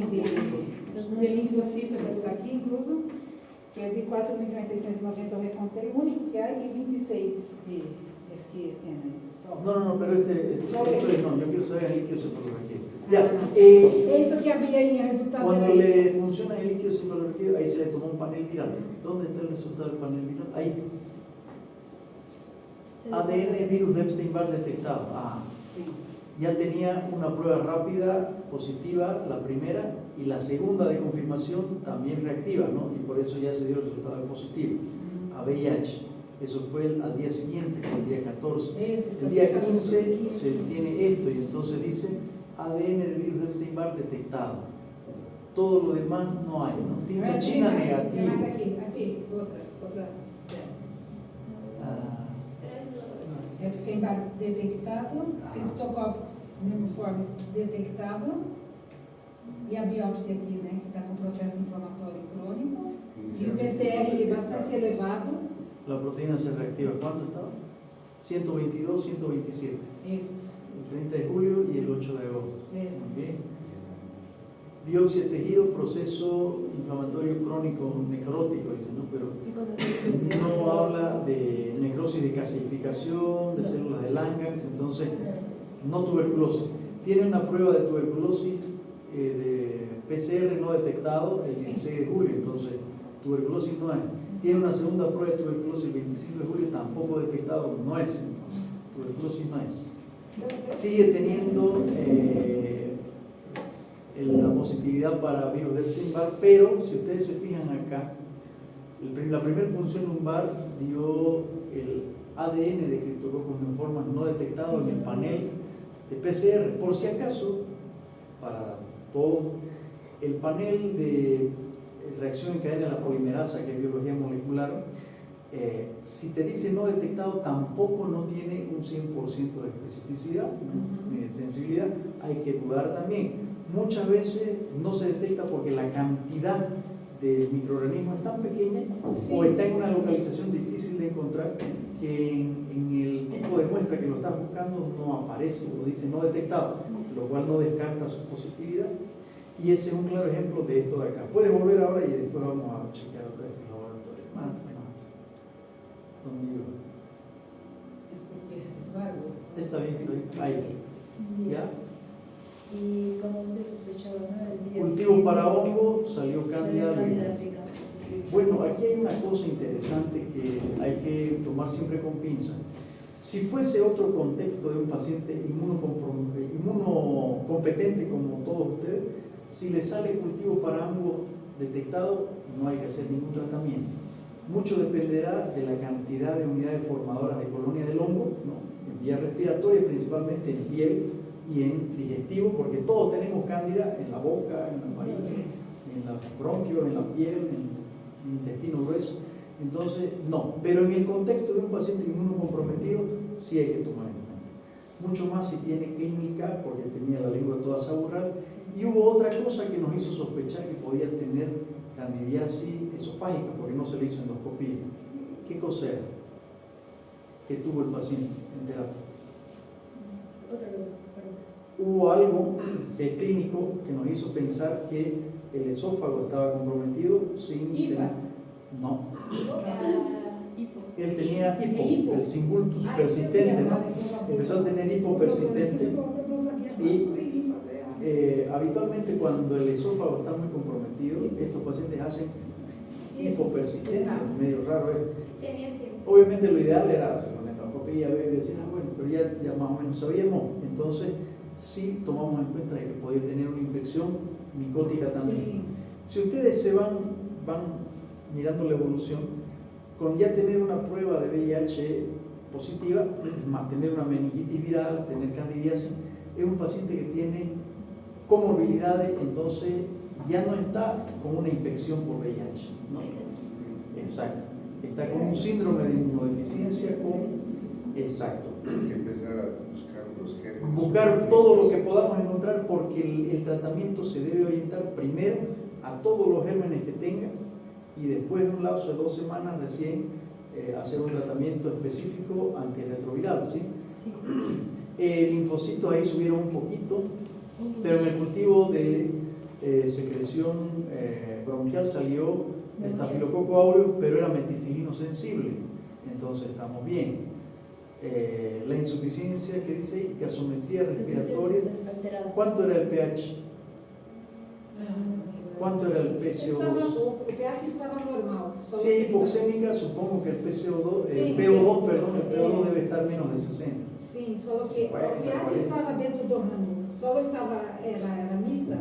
de linfocito que está aqui, incluso, que é de 4.690 eu recontei, o único que há, e 26 es que tiene eso. Só. No, pero Solo esto eso. no, yo quiero saber el líquido cefalorraquídeo. Ya, É isso que havia aí, o resultado cuando era esse. le funciona el líquido cefalorraquídeo, ahí se le tomó un panel viral. ¿Dónde está el resultado del panel viral? Ahí. ADN virus de Epstein-Barr detectado. Ah, Sim. ya tenía una prueba rápida positiva, la primera, y la segunda de confirmación también reactiva, ¿no? Y por eso ya se dio el resultado positivo a VIH. Eso fue al día siguiente, el día 14. Esse está El día aqui. 15 se tiene esto y entonces dice ADN de virus de Epstein-Barr detectado. Todo lo demás no hay, ¿no? Tinta china Tem negativo. mais aqui, outra. Ah, Epstein-Barr detectado, Cryptococcus pneumoformes detectado, e a biópsia aqui, né, que está com processo inflamatório crônico, e o PCR bastante elevado. la proteína se reactiva. ¿Cuánto estaba? 122, 127. Esto, El 30 de julio y el 8 de agosto. esto. Muy bien. Biopsia de tejido, proceso inflamatorio crónico necrótico, dice, ¿no? Pero no habla de necrosis de calcificación, de células de Langerhans, entonces no tuberculosis. Tiene una prueba de tuberculosis de PCR no detectado el 16 de julio, entonces tuberculosis no es. Tiene una segunda prueba de tuberculosis el 25 de julio, tampoco detectado, no es, entonces tuberculosis no es. Sigue teniendo la positividad para virus de Epstein-Barr, pero si ustedes se fijan acá, la primera punción lumbar dio el ADN de Cryptococcus neoformas no detectado en el panel de PCR. Por si acaso, para todo, el panel de reacción en cadena de la polimerasa, que es biología molecular, si te dice no detectado, tampoco no tiene un 100% de especificidad, ¿no? Ni de sensibilidad. Hay que dudar también. Muchas veces no se detecta porque la cantidad de microorganismos es tan pequeña o está en una localización difícil de encontrar que en el tipo de muestra que lo estás buscando no aparece o dice no detectado, lo cual no descarta su positividad. Y ese es un claro ejemplo de esto de acá. Puedes volver ahora y después vamos a chequear otra vez tus laboratorios. Más. ¿Dónde iba? Es porque es largo. Está bien, ahí. ¿Ya? Y como usted sospechaba, ¿no? El día Cultivo siguiente para hongo, salió Candida salió albicans. Candida albicans positivo. Bueno, aquí hay una cosa interesante que hay que tomar siempre con pinza. Si fuese otro contexto de un paciente inmunocompetente como todos ustedes, si le sale cultivo para hongo detectado, no hay que hacer ningún tratamiento. Mucho dependerá de la cantidad de unidades formadoras de colonia del hongo, ¿no? En vía respiratoria, principalmente en piel y en digestivo, porque todos tenemos cándida en la boca, en la faringe, en los bronquios, en la piel, en el intestino grueso. Entonces, no, pero en el contexto de un paciente inmunocomprometido sí hay que tomar en cuenta. Mucho más si tiene clínica, porque tenía la lengua toda saburral. Y hubo otra cosa que nos hizo sospechar que podía tener candidiasis esofágica, porque no se le hizo endoscopía. ¿Qué cosa era que tuvo el paciente en terapia? Otra cosa, perdón. Hubo algo clínico que nos hizo pensar que el esófago estaba comprometido sin... IFAS. No. Hipo. Él tenía hipo, Hipo. el simbultus Ah, persistente, ¿no? ¿no? Empezó a tener hipo persistente y habitualmente cuando el esófago está muy comprometido, estos pacientes hacen hipo persistente, medio raro es. Tenía siempre. Obviamente lo ideal era hacer una endoscopía, ver y decir, bueno, pero ya más o menos sabíamos, entonces sí tomamos en cuenta de que podía tener una infección micótica también. Si ustedes se van mirando la evolución, con ya tener una prueba de VIH positiva, más tener una meningitis viral, tener candidiasis, es un paciente que tiene comorbilidades, entonces ya no está con una infección por VIH, ¿no? Exacto. Está con un síndrome de inmunodeficiencia exacto. Hay que empezar a buscar los gérmenes. Buscar todo lo que podamos encontrar, porque el tratamiento se debe orientar primero a todos los gérmenes que tenga y después de un lapso de 2 semanas recién hacer un tratamiento específico antirretroviral, ¿sí? Sí. Linfocitos ahí subieron un poquito, pero en el cultivo de secreción bronquial salió estafilococo aureus, pero era meticilino sensible, entonces estamos bien. La insuficiencia que dice ahí, gasometría respiratoria, ¿cuánto era el pH? ¿Cuánto era el PCO2? El pH estaba normal. Si es hipoxémica, supongo que el PCO2, Sí. el PO2 debe estar menos de 60. Sim, só que Bueno, o pH estava dentro do ramo, só estava, era mista.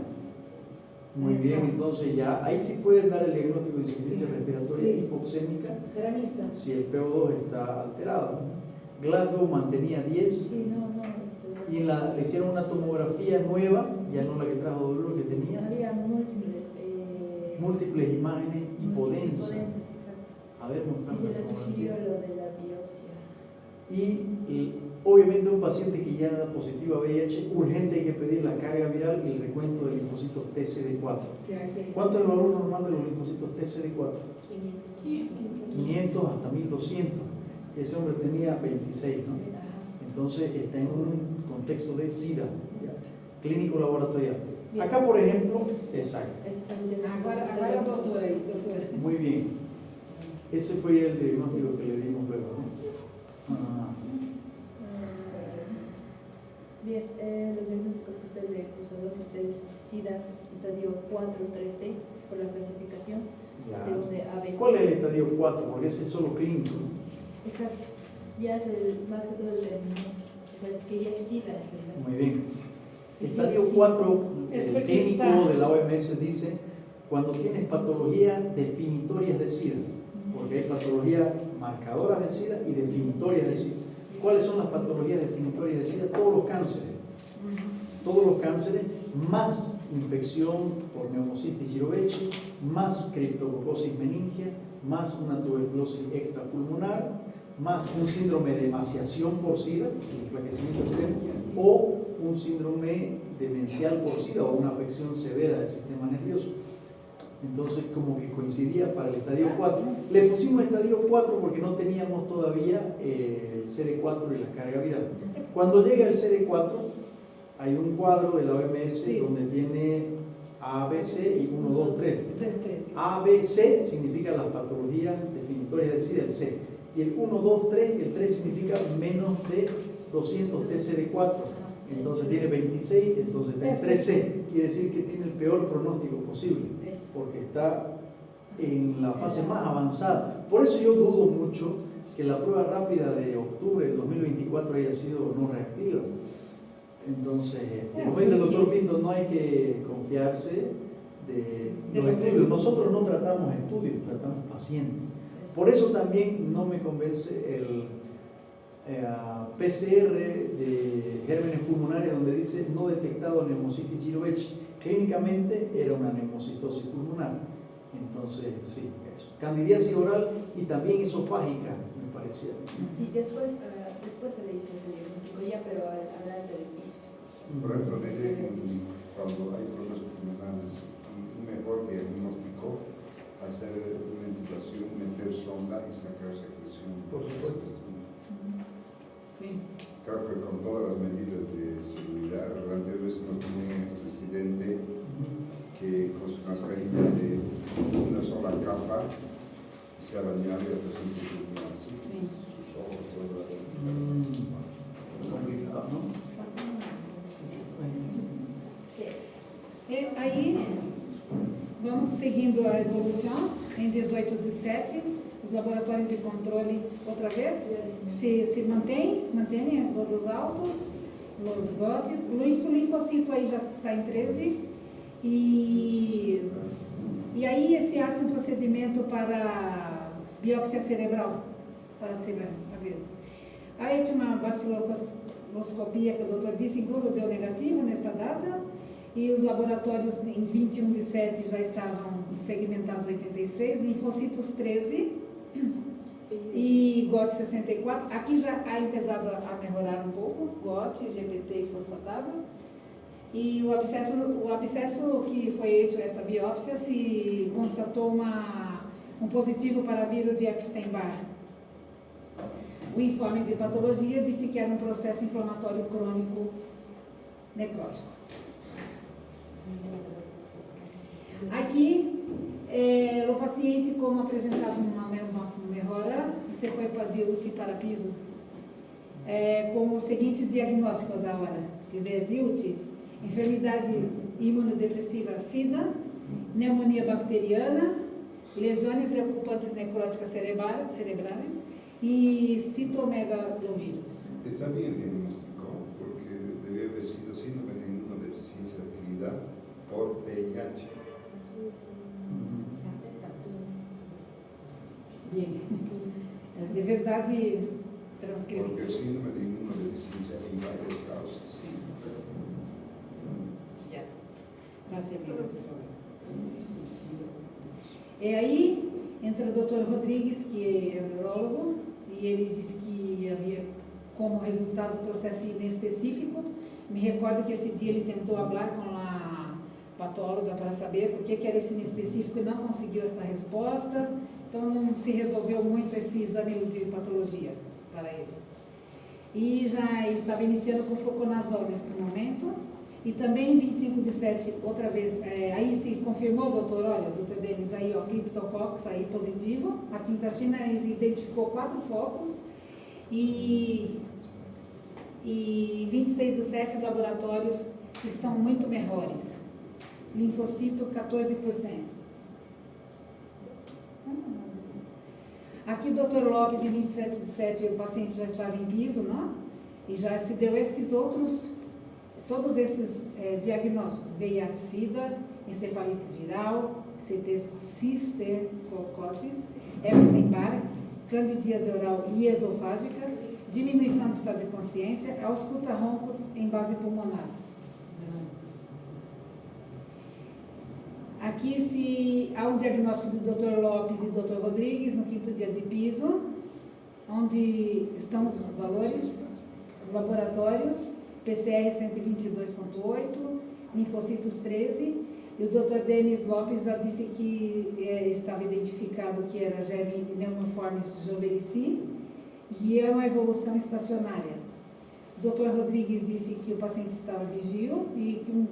Muy Ahí bien, está. entonces ya ahí sí pueden dar el diagnóstico de insuficiencia Sí, respiratoria sí. hipoxémica Era mista. si el PO2 está alterado. Glasgow mantenía 10 Sí, no, y le hicieron una tomografía nueva, ya no la que trajo Duro que tenía, había múltiples imágenes hipodensa. hipodensias, exacto. A ver, Y mostrame se la le sugirió tomografía. lo de la biopsia. Y obviamente un paciente que ya era positivo a VIH, urgente hay que pedir la carga viral y el recuento de linfocitos TCD4. Que é assim. ¿Cuánto es el valor normal de los linfocitos TCD4? 500. 500 hasta 1200. Ese hombre tenía 26, ¿no? Entonces está en un contexto de SIDA, ¿ya? Clínico laboratorial. Bien. Acá, por ejemplo, exacto, Esos son los diagnósticos Agora, que agora é o tenemos. doutor aí, doutor. muy bien. Ese fue el diagnóstico que le dimos luego, ¿no? Ah, Bien, los diagnósticos que usted le puso, lo que es SIDA, estadio 4, 3C, por la clasificación, ya. según de ABC. ¿Cuál es el estadio 4? Porque ese es solo clínico, ¿no? Exacto. Ya es más que todo el terminamiento. O sea, que ya es SIDA en realidad. Muy bien. Sí, Estadio sí. 4, Es el porque clínico está- de la OMS dice cuando tienes patologías definitorias de SIDA, porque hay patologías marcadoras de SIDA y definitorias de SIDA. ¿Cuáles son las patologías definitorias de SIDA? Todos los cánceres. Todos los cánceres, más infección por neumocitis girovechi, más criptococosis meningia, más una tuberculosis extrapulmonar, más un síndrome de emaciación por SIDA, enflaquecimiento extremo, o un síndrome demencial por SIDA o una afección severa del sistema nervioso. Entonces, como que coincidía para el estadio 4. Le pusimos estadio 4 porque no teníamos todavía el CD4 y la carga viral. Cuando llega el CD4, hay un cuadro de la OMS Sí. donde tiene A, B, C y 1, 2, 3. 3. A, B, C significa las patologías definitorias del SIDA, el C. Y el 1, 2, 3, el 3 significa menos de 200 TCD4. Entonces tiene 26, entonces está en 3C. Quiere decir que tiene el peor pronóstico posible, Eso. porque está en la fase más avanzada. Por eso yo dudo mucho que la prueba rápida de octubre del 2024 haya sido no reactiva. Entonces, como dice el doctor Pinto, no hay que confiarse de los estudios. Nosotros no tratamos estudios, tratamos pacientes. Por eso también no me convence el PCR de gérmenes pulmonares donde dice no detectado neumocitis girovechi. Clínicamente era una neumocitosis pulmonar. Entonces, sí, eso. Candidiasis oral y también esofágica, me parecía. Sí, después se le hizo ese diagnóstico ya, pero hablar del piso. Por ejemplo, cuando hay problemas pulmonares, mejor diagnóstico, hacer una intubación, meter sonda y sacar secreción. Por supuesto. Sí. Claro que con todas las medidas de seguridad, antes nos tenía un residente que con su mascarilla de una sola capa se ha bañado y hasta siempre Sí. sus ojos, todo. Complicado, ¿no? Aí, vamos seguindo a evolução. Em 18/7, os laboratórios de controle, outra vez, se mantêm todos altos, os GOTs. O linfocito aí já está em 13. E aí se hace um procedimento para biópsia cerebral, para ver. Aí tinha uma baciloscopia que o doutor disse, incluso deu negativo nesta data, e os laboratórios em 21/7 já estavam segmentados 86, linfocitos 13 e GOT 64. Aqui já ha começado a melhorar um pouco, GOT, GPT e fosfatase. E o abscesso que foi feito essa biópsia se constatou um positivo para vírus de Epstein-Barr. O informe de patologia disse que era um processo inflamatório crônico necrótico. Aqui, o paciente, como apresentado uma melhora, você foi para DIUT para piso, com os seguintes diagnósticos agora. DIUT, enfermidade imunodepressiva SIDA, pneumonia bacteriana, lesões ocupantes necróticas cerebrais e citomegalovírus. Está bien diagnosticado porque debe haber sido síndrome de inmunodeficiencia adquirida por VIH. Bien. De verdade, transcrito. Porque el síndrome de inmunodeficiencia hay varias causas. Sim. Vai ser bem, por favor. E aí entra o Dr. Rodrigues, que é neurólogo, e ele disse que havia como resultado processo inespecífico. Me recordo que esse dia ele tentou falar com a patóloga para saber por que era esse inespecífico e não conseguiu essa resposta. Então não se resolveu muito esse exame de patologia para ele. E já estava iniciando com fluconazol nesse momento. E também em 25/7, outra vez, aí se confirmou, doutor, olha, doutor Denis, aí, ó, Cryptococcus aí positivo. A tinta China identificou 4 focos. E 26/7, os laboratórios estão muito melhores. Linfocito, 14%. Aqui o doutor Lopes, em 27/7, o paciente já estava em piso, não? E já se deu esses outros, todos esses diagnósticos, VIH-Sida, encefalites viral, CT cistercocosis, Epstein-Barr, candidíase oral e esofágica, diminuição do estado de consciência, ausculta roncos em base pulmonar. Aqui se há um diagnóstico do Dr. Lopes e Dr. Rodrigues no 5º dia de piso, onde estão os valores, os laboratórios, PCR 122.8, linfocitos 13, e o Dr. Denis Lopes já disse que estava identificado que era Germ pneumoformis joverici, e é uma evolução estacionária. O Dr. Rodrigues disse que o paciente estava vigílio e que um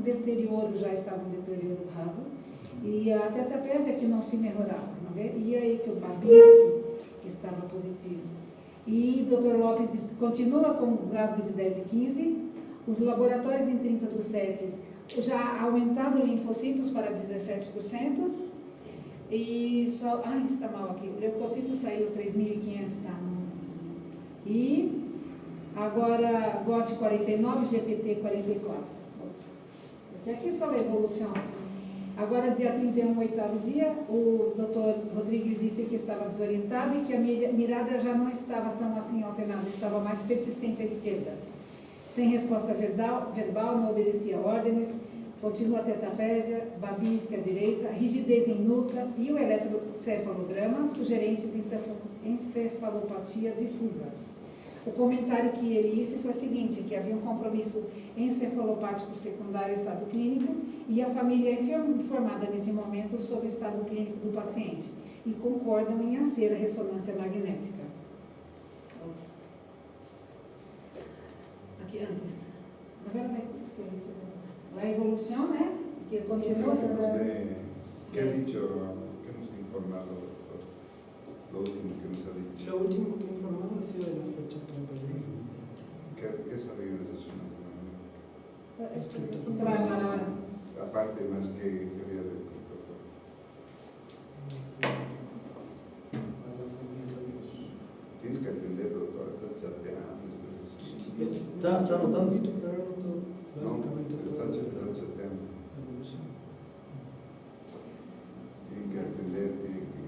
deterioro, já estava um deterioro raso, e até a trapézia que não se melhorava, não é? E a etiobarbinski, que estava positivo. E o Dr. Lopes disse, continua com Glasgow de 10 e 15, Os laboratórios em 30/7 já aumentaram linfocitos para 17%. E só. Ai, está mal aqui. O leucocito saiu 3.500, tá? E agora GOT 49, GPT 44. Aqui é sobre a evolução. Agora, dia 31, oitavo dia, o Dr. Rodrigues disse que estava desorientado e que a mirada já não estava tão assim alternada, estava mais persistente à esquerda. Sem resposta verbal, não obedecia ordens, continua a tetraplégia, babisca à direita, rigidez em nuca e o eletrocefalograma sugerente de encefalopatia difusa. O comentário que ele disse foi o seguinte, que havia um compromisso encefalopático secundário estado clínico e a família é informada nesse momento sobre o estado clínico do paciente e concordam em fazer a ressonância magnética. Aqui antes. Agora vai la evolución, que continúa. ¿Qué ha dicho, qué nos ha informado, doctor? Lo último que nos ha dicho. Lo último que he informado ha sido de la fecha 31. ¿Qué salió de esas zonas? Esto Se va a hablar ahora. Aparte, más que había del doctor. Tienes que atender, doctor, estás chateando, Está anotando. Un poquito, pero no todo. Básicamente todo. están chateando. Evolución. Tienen que atender, tienen que...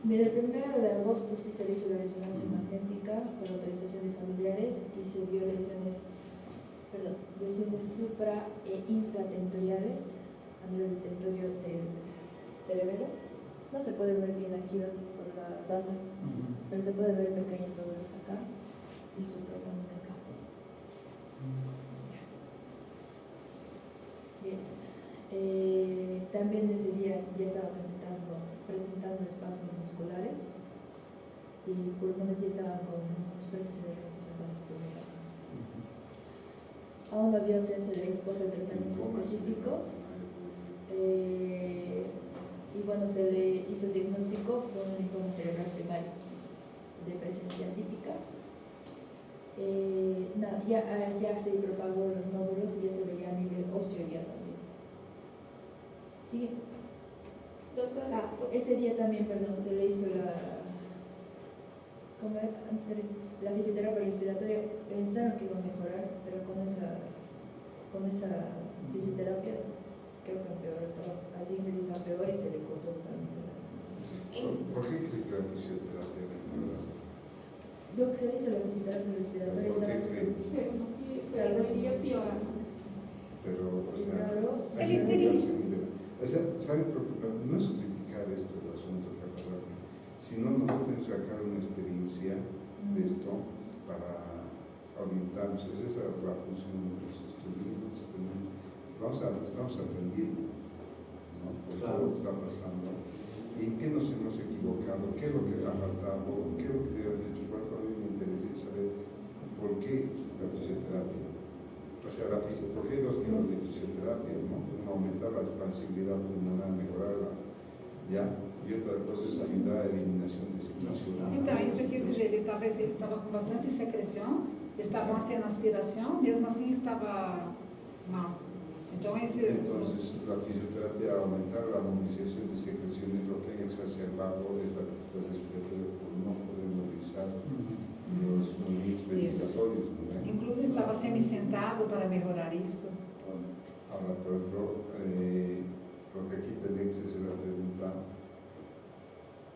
Mira, el 1 de agosto sí se le hizo la resonancia magnética por autorización de familiares y se vio lesiones supra e infratentoriales a nivel del territorio del cerebelo. No se puede ver bien aquí por la data, pero se puede ver pequeños nódulos acá y supra también acá. Bien. También ese día ya estaba presentando espasmos musculares y pulmones ya estaban con superficie de locos en fases pulmonares. Aún no había ausencia de respuesta al tratamiento específico y bueno, se le hizo el diagnóstico con un linfoma cerebral primario de presencia típica. Ya se propagó los nódulos y ya se veía a nivel óseo ya también. Siguiente. Doctora, Ese día también, se le hizo la fisioterapia respiratoria. Pensaron que iba a mejorar, pero con esa fisioterapia creo que empeoró. Al siguiente día estaba peor y se le cortó totalmente la... ¿Por qué cree que la fisioterapia mejora? Se le hizo la fisioterapia respiratoria. ¿Por qué cree? pero no sigue piorando. Pero, o sea, Claro. ¿saben? No es criticar esto del asunto que acaba de... Si no, nosotros tenemos que sacar una experiencia de esto para orientarnos. Esa es la función de los estudios. Estamos aprendiendo, ¿no? Por todo lo que está pasando. ¿Y en qué nos hemos equivocado? ¿Qué es lo que ha faltado? ¿Qué es lo que debe haber hecho? Por eso a mí me interesa saber por qué la fisioterapia. O sea, ¿por qué hay dos tipos de fisioterapia? ¿No? Una aumentar la expansibilidad pulmonar, mejorarla, ¿ya? Y otra cosa es ayudar a la eliminación de situación. Então, isso quer dizer, talvez ele estava com bastante secreção, estavam fazendo aspiração, mesmo assim estava mal. Então, Entonces, la fisioterapia aumentar la movilización de secreciones, lo que hay exacerbado es la respiratoria por no poder movilizar los movimientos ventilatorios. ¿No? incluso estava semi-sentado para melhorar isso. Ahora, por ejemplo, lo que aquí tenéis es la pregunta,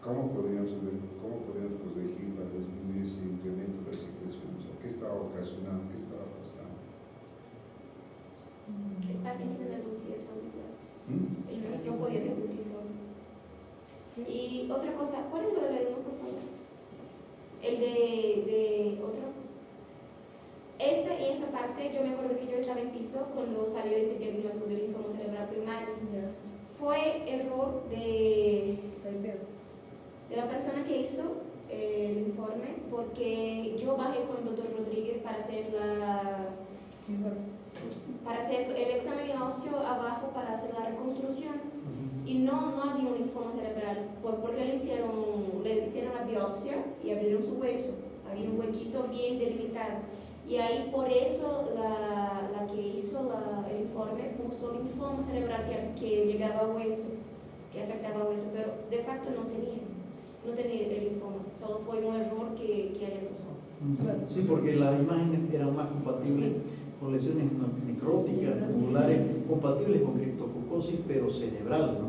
¿cómo podríamos corregir para disminuir ese incremento de secreciones? ¿Qué estaba ocasionando? ¿Qué estaba pasando? El paciente tiene deglutición sólida. No podía deglutir solo. Y otra cosa, ¿cuál es lo de uno, por favor? El de otro. Esa parte, yo me acuerdo que yo estaba en piso cuando salió ese diagnóstico del linfoma cerebral primario. Fue error de la persona que hizo el informe, porque yo bajé con el doctor Rodríguez para hacer el examen óseo abajo para hacer la reconstrucción y no había un linfoma cerebral porque le hicieron la biopsia y abrieron su hueso, había un huequito bien delimitado Y ahí por eso la que hizo el informe puso linfoma cerebral que llegaba a hueso, que afectaba a hueso, pero de facto no tenía el linfoma, solo fue un error que ella puso. Sí, porque las imágenes eran más compatibles con lesiones necróticas, tumulares, compatibles con criptococosis, pero cerebral, ¿no?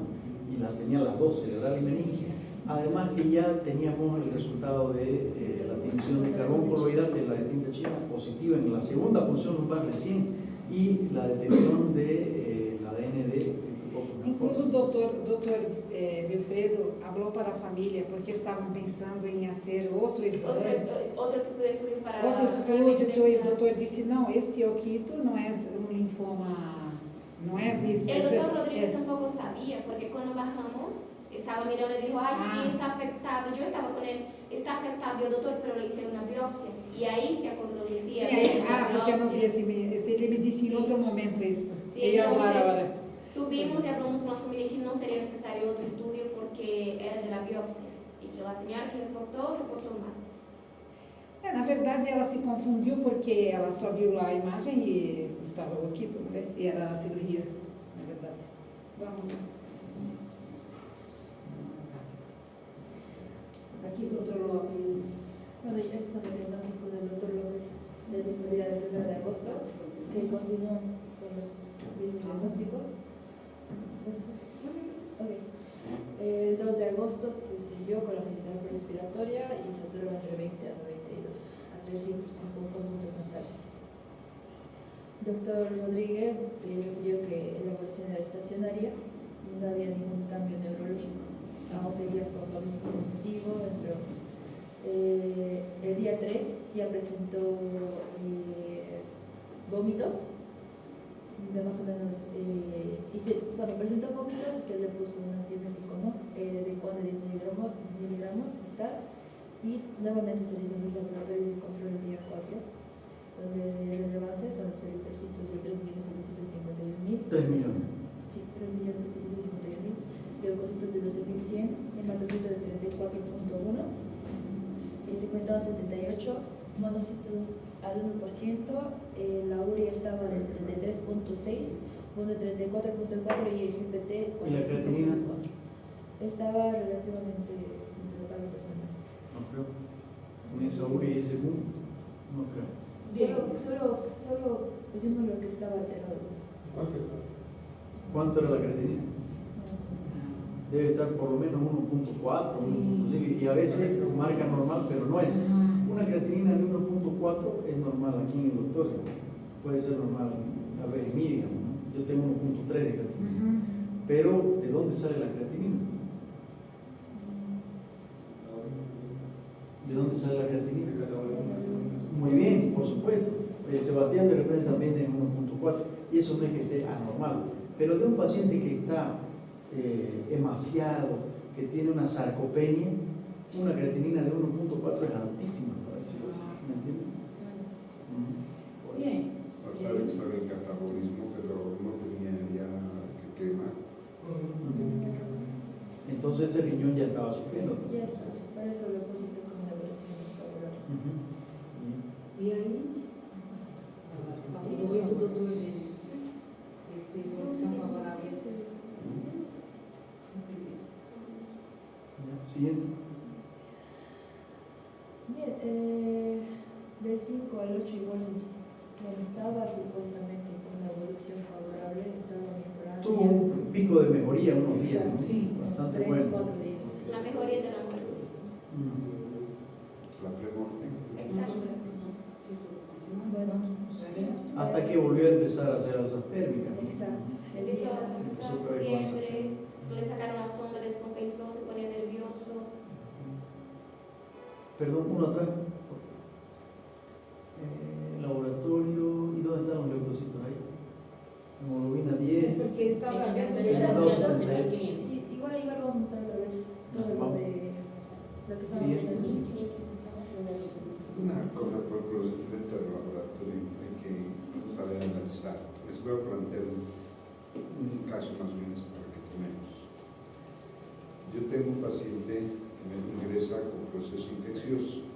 Y las tenía las dos, cerebral y meninge. Además que ya teníamos el resultado de la tinción de carbón coloidal de la de tinta china positiva en la segunda punción lumbar recién y la detección de la ADN de Incluso o doutor Wilfredo falou para a família porque estavam pensando em fazer outro exame. Outro tipo de estudo para... Outro estudo, e o doutor disse, não, esse oquito não é um linfoma, não é isso. El doctor Rodríguez tampoco sabía, porque cuando bajamos, estaba mirando y dijo, ay, sí, está afectado. Yo estaba con él, está afectado, y el doctor, pero le hicieron una biopsia. Y ahí se acordó que sí, porque eu não vi ele me disse em outro momento isso. Sí, Agora. Subimos y hablamos con la familia que no sería necesario otro estudio porque era de la biopsia y que la señora que reportó mal. Na verdade, ela se confundiu porque ela só viu lá a imagem e estava o oquito, né? E era a cirurgia, na verdade. Vamos lá. Aquí, doctor López. Bueno, estos son los diagnósticos del doctor López de la historia del 1 de agosto, que continúan con los mismos diagnósticos. Okay. El 2 de agosto se siguió con la fisioterapia respiratoria y saturó entre 20 a 92 a 3 litros con conductas nasales. Doctor Rodríguez refirió que la evolución era estacionaria y no había ningún cambio neurológico. Aún seguía con cognición positivo, entre otros. El día 3 ya presentó vómitos de más o menos, presentó vómitos y se le puso un antibiótico, ¿no? De 10 miligramos y nuevamente se le hizo un laboratorio de control el día 4, donde de relevancia son los eritrocitos de 3.751.000. 3 millones. Sí, 3.751.000. Leucocitos de 12.100, hematocrito de 34.1, el secuentado 78, monocitos al 1%, la urea estaba de 73.6, uno de 34.4 y el GPT 45.4. ¿Y la creatinina? Estaba relativamente entre los parámetros normales. No creo. Con esa urea y ese boom, no creo. Solo pusimos lo que estaba alterado. ¿Cuánto está? ¿Cuánto era la creatinina? Debe estar por lo menos 1.4, 1.5, y a veces marca normal, pero no es. Una creatinina de 1.4 es normal aquí en el doctor, puede ser normal, tal vez en mí, digamos, ¿no? Yo tengo 1.3 de creatinina. Pero, ¿de dónde sale la creatinina? ¿De dónde sale la creatinina? Muy bien, por supuesto. Sebastián de repente también es 1.4, y eso no es que esté anormal, pero de un paciente que está emaciado, que tiene una sarcopenia, una creatinina de 1.4 es altísima, para decirlo así. ¿Me entiendes? Bien. Estaba en catabolismo, pero no tenía ya que quemar. Entonces el riñón ya estaba sufriendo. Ya está, por eso lo pusiste como una evaluación desfavorable. E aí? Passou 8 doutor deles. Esse evolução favorável. Siguiente. Bien, del 5 al 8 igual cuando estaba supuestamente con una evolución favorable, estaba mejorando. Tuvo un pico de mejoría unos días, ¿no? Sí, Bastante 3, bueno. 4 días. La mejoría de la muerte. La premorte. Exacto. Bueno, sí. Hasta que volvió a empezar a hacer alzas térmicas. Exacto. El Empezó día, a dar fiebre, le sacaron la sonda, descompensó, se ponía nervioso. Perdón, uno atrás. Laboratorio, ¿y dónde están los leucocitos ahí? Hemoglobina 10. Porque estava igual vamos a mostrar otra vez todo lo de lo que estamos Siguiente. viendo. Una cosa por referente al laboratorio hay que saber analizar. Les voy a plantear un caso más o menos para que tomemos. Yo tengo un paciente que me ingresa con proceso infeccioso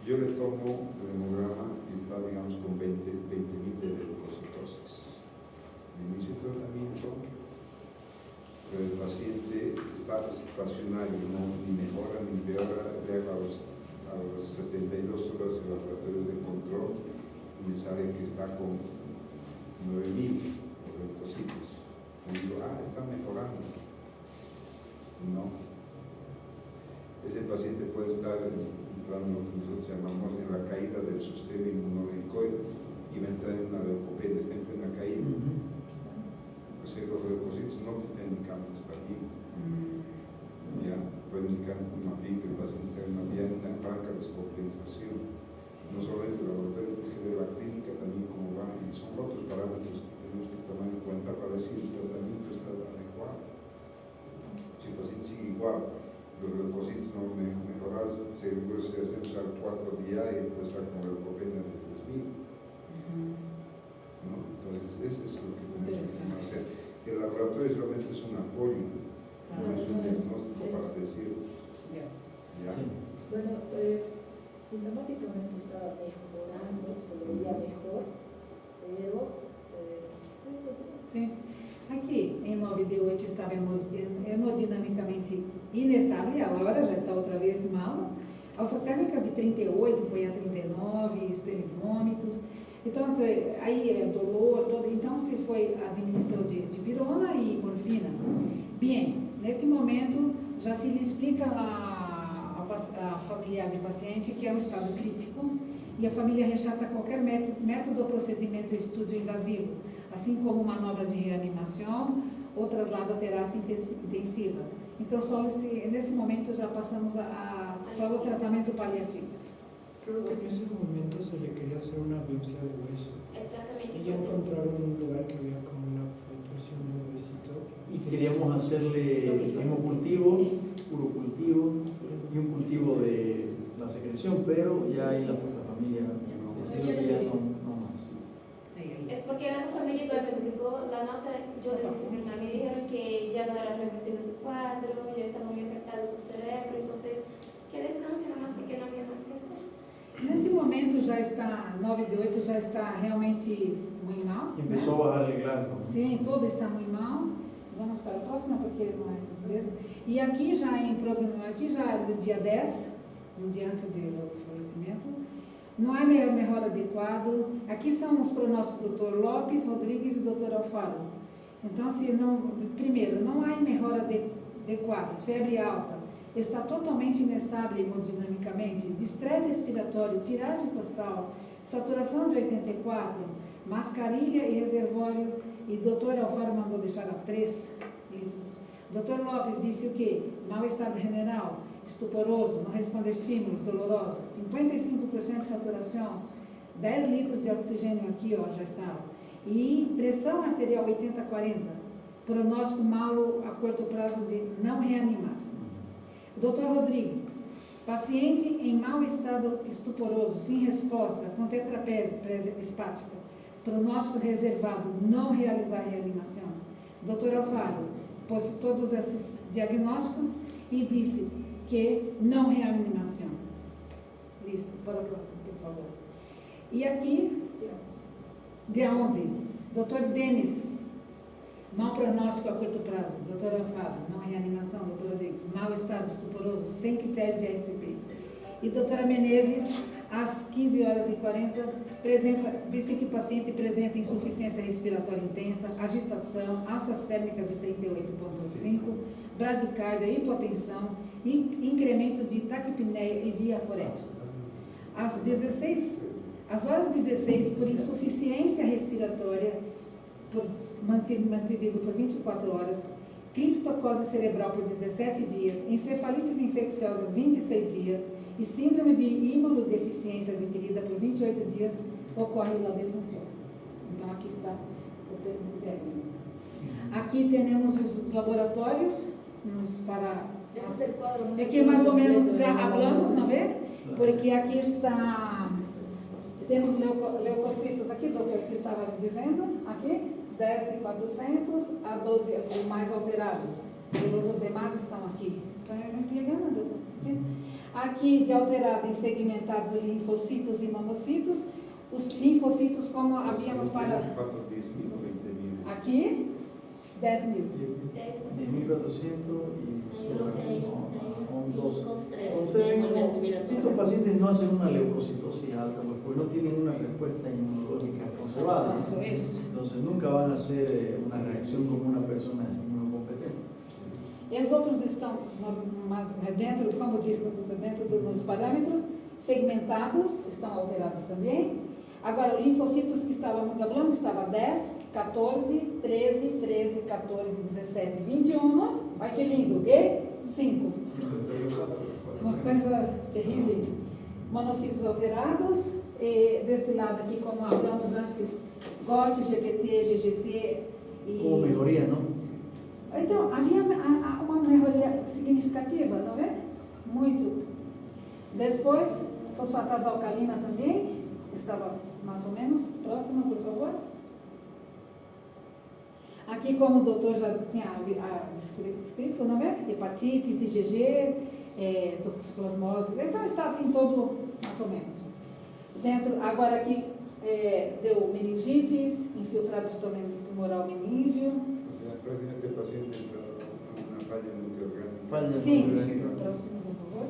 Yo le tomo el hemograma y está, digamos, con 20.000 de leucocitosis. De inicio de tratamiento, pero el paciente está estacionario, no ni mejora ni empeora, le hago a las 72 horas el laboratorio de control y me sale que está con 9.000 leucocitos. Y digo, está mejorando. No. Ese paciente puede estar entrando en lo que nosotros llamamos en la caída del sistema inmunoleucoide y va a entrar en una leucopenia, está en plena caída. O sea, los leucocitos no te están indicando que está bien. Ya, puede indicar más bien que el paciente está en una franca descompensación. No solamente el laboratorio de la clínica, también cómo va, y son otros parámetros que tenemos que tomar en cuenta para decir si el tratamiento está adecuado. Si el paciente sigue igual, los leucocitos no mejorar, seguro se hacemos al 4 día y después está con leucopenia de 3.000. ¿No? Entonces, eso es lo que tenemos que hacer. El laboratorio solamente es un apoyo, no es un diagnóstico para decir. ¿Ya? Sí. Bueno, sintomáticamente estaba mejorando, se veía mejor, pero... Sim. Aqui, em 9 de 8, estava hemodinamicamente inestável, agora já está outra vez mal. Alças térmicas de 38 foi a 39, teve vômitos. Então, aí é dolor, todo. Então, se foi administrou de pirona e morfina. Bem, nesse momento, já se lhe explica a familiar do paciente que é um estado crítico e a família rechaça qualquer método ou procedimento estudo invasivo, assim como manobra de reanimação ou traslado à terapia intensiva. Então, nesse momento já passamos só o tratamento paliativos. Creo que en ese momento se le quería hacer una biopsia de hueso. Exactamente. Y ya encontraron un lugar que había como una protrusión de un huesito. Y queríamos hacerle hemocultivo, urocultivo y un cultivo de la secreción, pero ya ahí la familia decidió que ya no más. Es porque la familia igual me explicó la nota, yo les confirmé, me dijeron que ya no era reversible su cuadro, ya estaba muy afectado su cerebro, entonces que descanse nomás porque no había más que hacer. Nesse momento já está, 9 de 8 já está realmente muito mal. Começou a bajar el glasgow. Sim, todo está muito mal. Vamos para a próxima, porque não é dizer. E aqui já no dia 10, um dia antes do falecimento, não há melhor adequado. Aqui são os prognósticos do Dr. Lopes, Rodrigues e Dr. Alfaro. Então, primeiro, não há melhor adequado, febre alta, está totalmente inestável hemodinamicamente, distresse respiratório, tiragem costal, saturação de 84, mascarilha e reservório, e o Dr. Alfaro mandou deixar a 3 litros. Dr. Lopes disse o quê? Mau estado renal, estuporoso, não responde a estímulos dolorosos, 55% de saturação, 10 litros de oxigênio aqui, ó, já está. E pressão arterial 80-40, pronóstico mau a curto prazo de não reanimar. Dr. Rodrigo, paciente em mau estado estuporoso, sem resposta, com tetraplégia hepática, pronóstico reservado, não realizar reanimação. Dr. Alfaro pôs todos esses diagnósticos e disse que não reanimação. Listo, para a próxima, por favor. E aqui, dia 11, Dr. Denis, mau pronóstico a curto prazo, Dr. Alfaro, não reanimação, Dr. Rodrigues, mau estado estuporoso, sem critério de RCP. E doutora Menezes, às 15h40, disse que o paciente apresenta insuficiência respiratória intensa, agitação, alças térmicas de 38,5, bradicardia, hipotensão, incremento de taquipneia e diaforético. Às horas 16, por insuficiência respiratória, mantido por 24 horas, criptocose cerebral por 17 dias, encefalites infecciosas 26 dias e síndrome de imunodeficiência adquirida por 28 dias, ocorre la defunção. Então, aqui está o termo técnico. Aqui temos os laboratórios para... É que mais ou menos já falamos, não é? Porque aqui está... Temos leucocitos aqui, doutor, que estava dizendo, aqui, 10.400 a 12, o mais alterado. Os demais estão aqui. Está me pegando, doutor? Aqui. Aqui, de alterado em segmentados de linfocitos e monocitos, os linfocitos, como havíamos para 10.000 o 20.000. aqui, 10.000. 10.400 y son 12. 3. Estos pacientes no hacen una leucocitosis alta porque no tienen una respuesta inmunológica conservada. Isso, isso. Entonces nunca van a hacer una reacción como una persona inmunocompetente. E os outros estão mas dentro, como diz, dentro dos parâmetros, segmentados, estão alterados também. Agora, os linfocitos que estávamos falando, estava 10, 14, 13, 13, 14, 17, 21. Olha que lindo, e 5. Uma coisa terrível. Monocitos alterados, e desse lado aqui, como falamos antes, GOT, GPT, GGT e... Como melhoría, ¿no? Então, havia uma melhoria significativa, não é? Muito. Depois, fosfatase alcalina também, estava mais ou menos próxima, por favor. Aqui, como o doutor já tinha descrito, não é? Hepatites, IgG, toxoplasmose, então está assim todo mais ou menos. Dentro, agora aqui, deu meningites, infiltrado tumoral meníngeo. Prácticamente el paciente entra en una falla multiorgánica. Falla Sim, multiorgánica. próximo, por favor.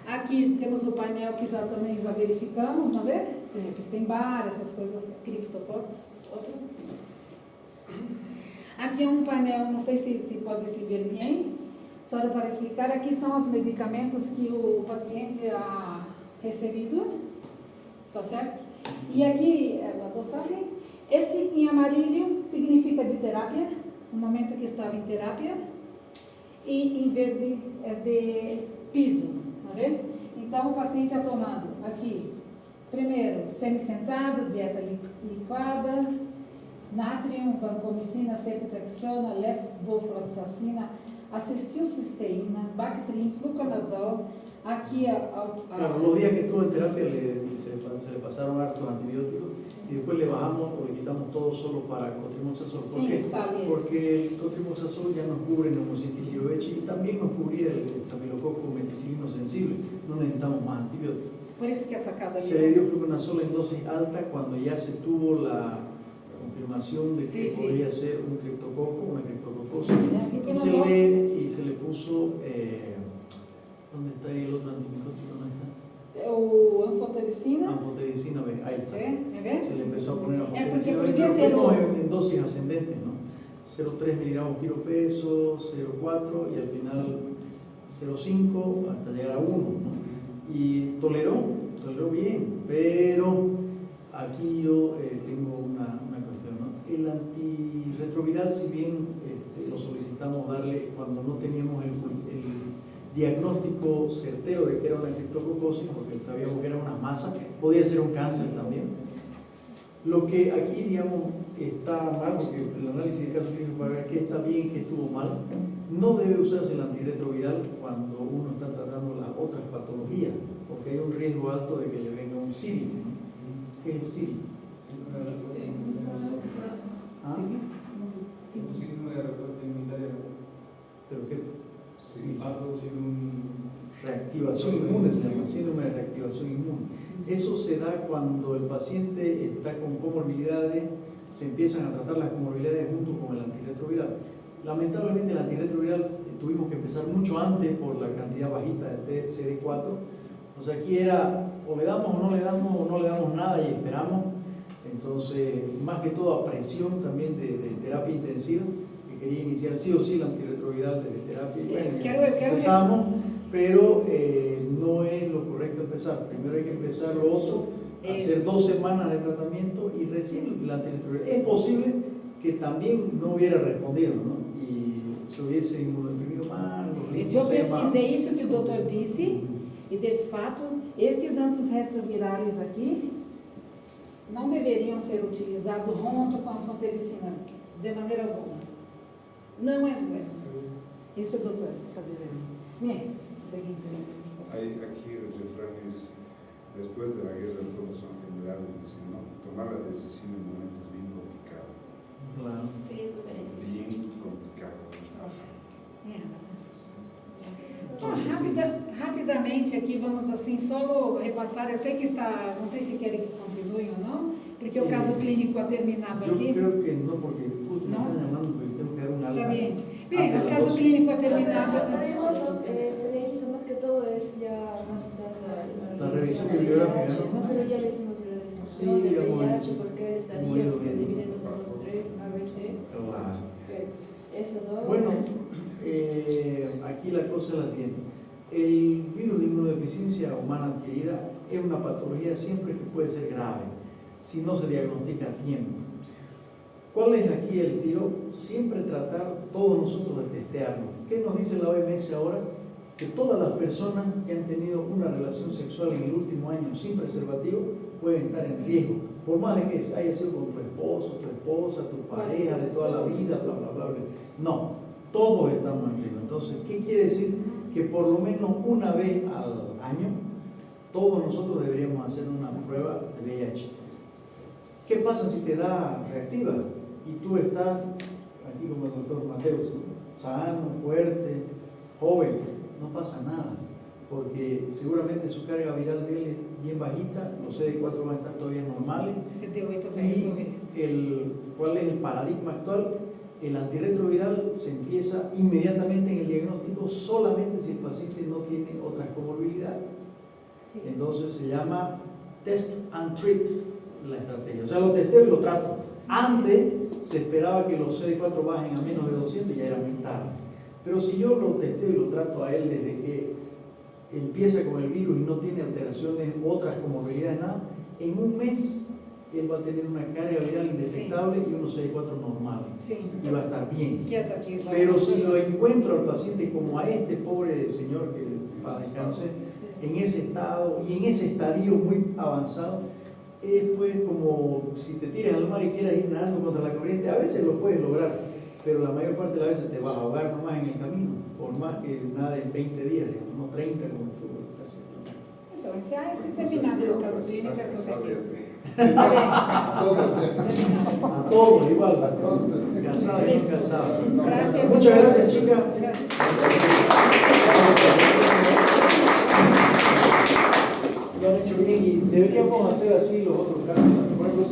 Aqui temos o painel que também já verificamos, não é? Epstein-Barr, essas coisas, criptococcus. Outro. Aqui é um painel, não sei se pode se ver bem, só para explicar, aqui são os medicamentos que o paciente ha recebido, tá certo? E aqui é a dosagem. Esse em amarillo significa de terapia, no momento que estava em terapia, e em verde é de piso, tá vendo? Então o paciente está tomando aqui, primeiro, semissentado, dieta liquada, natrium, vancomicina, ceftriaxona, levofloxacina, acetilcisteína, Bactrim, fluconazol. Aquí Claro, los días que estuvo en terapia se le pasaron hartos antibióticos y después le bajamos o le quitamos todo solo para cotrimoxazol. ¿Por Sí, qué? está bien. Porque el cotrimoxazol ya nos cubre neumocitis y OH y también nos cubría el estafilococo meticilino sensible. No necesitamos más antibióticos. por eso que ha sacado Se le dio fluconazol en dosis alta cuando ya se tuvo la confirmación de que Sí, sí. podría ser un criptococo, una criptococosis. Ya, Y fluconazol. se le puso, ¿dónde está ahí el otro antibiótico? ¿Dónde está? O anfotericina. Anfotericina B, ahí está. ¿Ves? Se le empezó a poner porque anfotericina B, podría pero ser fuimos un- en dosis ascendentes, ¿no? 0,3 miligramos kilo peso, 0,4 y al final 0,5 hasta llegar a 1, ¿no? Y toleró bien, pero aquí yo tengo una cuestión, ¿no? El antirretroviral, si bien lo solicitamos darle cuando no teníamos el diagnóstico certero de que era una criptococosis, porque sabíamos que era una masa, podía ser un cáncer también. Lo que aquí, digamos, está mal, porque el análisis de caso clínico para ver qué está bien, qué estuvo mal, no debe usarse el antirretroviral cuando uno está tratando las otras patologías, porque hay un riesgo alto de que le venga un SIRI, ¿no? ¿Qué es el SIRI? ¿Ah? Un síndrome de respuesta inmunitaria. ¿Pero qué? Sí. Va a producir un... Reactivación inmune, se llama síndrome de reactivación inmune. Eso se da cuando el paciente está con comorbilidades, se empiezan a tratar las comorbilidades junto con el antirretroviral. Lamentablemente el antirretroviral tuvimos que empezar mucho antes por la cantidad bajita de TCD4. O sea, aquí era o le damos o no le damos nada y esperamos. Entonces, más que todo a presión también de terapia intensiva, que quería iniciar sí o sí el antirretroviral de terapia. Y bueno, Quiero ver. empezamos, pero no es lo correcto empezar. Primero hay que empezar lo otro, hacer 2 semanas de tratamiento y recién el antirretroviral. Es posible que también no hubiera respondido, ¿no? Y se hubiese inmunodeprimido mal. Eu pesquisei isso que o doutor disse, e de fato, esses antirretrovirais aqui não deveriam ser utilizados junto com a anfotericina, de maneira alguma. Não é bueno. Isso o doutor está dizendo. Bem, seguinte. Hay aquí el refrán es, después de la guerra todos son generales, dicen, no, tomar la decisión en momentos bien complicados. Claro. Riesgo beneficio. Bien complicado. Então, rapidamente aqui, vamos assim, só repassar, eu sei que está, não sei se querem que continue ou não, porque o caso clínico ha terminado Yo aqui. creo que no, porque justo me ¿No? están llamando porque tengo que dar un Está alta. bien. Bien, Antes el de las caso 12. clínico ha Pero terminado. se le hizo más que todo es ya más La revisión bibliográfica, ¿no? No, pero ya le hicimos la Sí, discusión del digamos, VIH, porque él hemos estaría, ido se viendo. divide en 1, 2, 3, ABC, Claro. eso, ¿no? Bueno, aquí la cosa es la siguiente. El virus de inmunodeficiencia humana adquirida es una patología siempre que puede ser grave si no se diagnostica a tiempo. ¿Cuál es aquí el tiro? Siempre tratar todos nosotros de testearnos. ¿Qué nos dice la OMS ahora? Que todas las personas que han tenido una relación sexual en el último año sin preservativo pueden estar en riesgo, por más de que haya sido con tu esposo, tu esposa, tu pareja de toda la vida, bla, bla, bla, bla. No, todos estamos en riesgo. Entonces, ¿qué quiere decir? Que por lo menos una vez al año todos nosotros deberíamos hacer una prueba de VIH. ¿Qué pasa si te da reactiva y tú estás, aquí como el doctor Mateus, sano, fuerte, joven? No pasa nada, porque seguramente su carga viral de él es bien bajita, los CD4 van a estar todavía normales. CD8 vai resolver. ¿Cuál es el paradigma actual? El antirretroviral se empieza inmediatamente en el diagnóstico solamente si el paciente no tiene otras comorbilidades. Sí. Entonces se llama test and treat la estrategia. O sea, lo testeo y lo trato. Antes se esperaba que los CD4 bajen a menos de 200 y ya era muy tarde. Pero si yo lo testeo y lo trato a él desde que empieza con el virus y no tiene alteraciones, otras comorbilidades, nada, en un mes él va a tener una carga viral indetectable y unos CD4 normales. Sí. Y va a estar bien. Que es aquí, Pero si lo encuentro al paciente como a este pobre señor que para descansar, en ese estado y en ese estadio muy avanzado, es pues como si te tiras al mar y quieras ir nadando contra la corriente. A veces lo puedes lograr, pero la mayor parte de las veces te vas a ahogar nomás en el camino, por más que nades 20 días, digamos, no 30 como tú casi. Então, esse terminado o caso clínico, é sobre aqui. Terminado. A todos igual, Entonces, casado y no casado. Gracias. Muchas gracias, chicas. Lo han hecho bien y deberíamos hacer así los otros casos. Por ejemplo,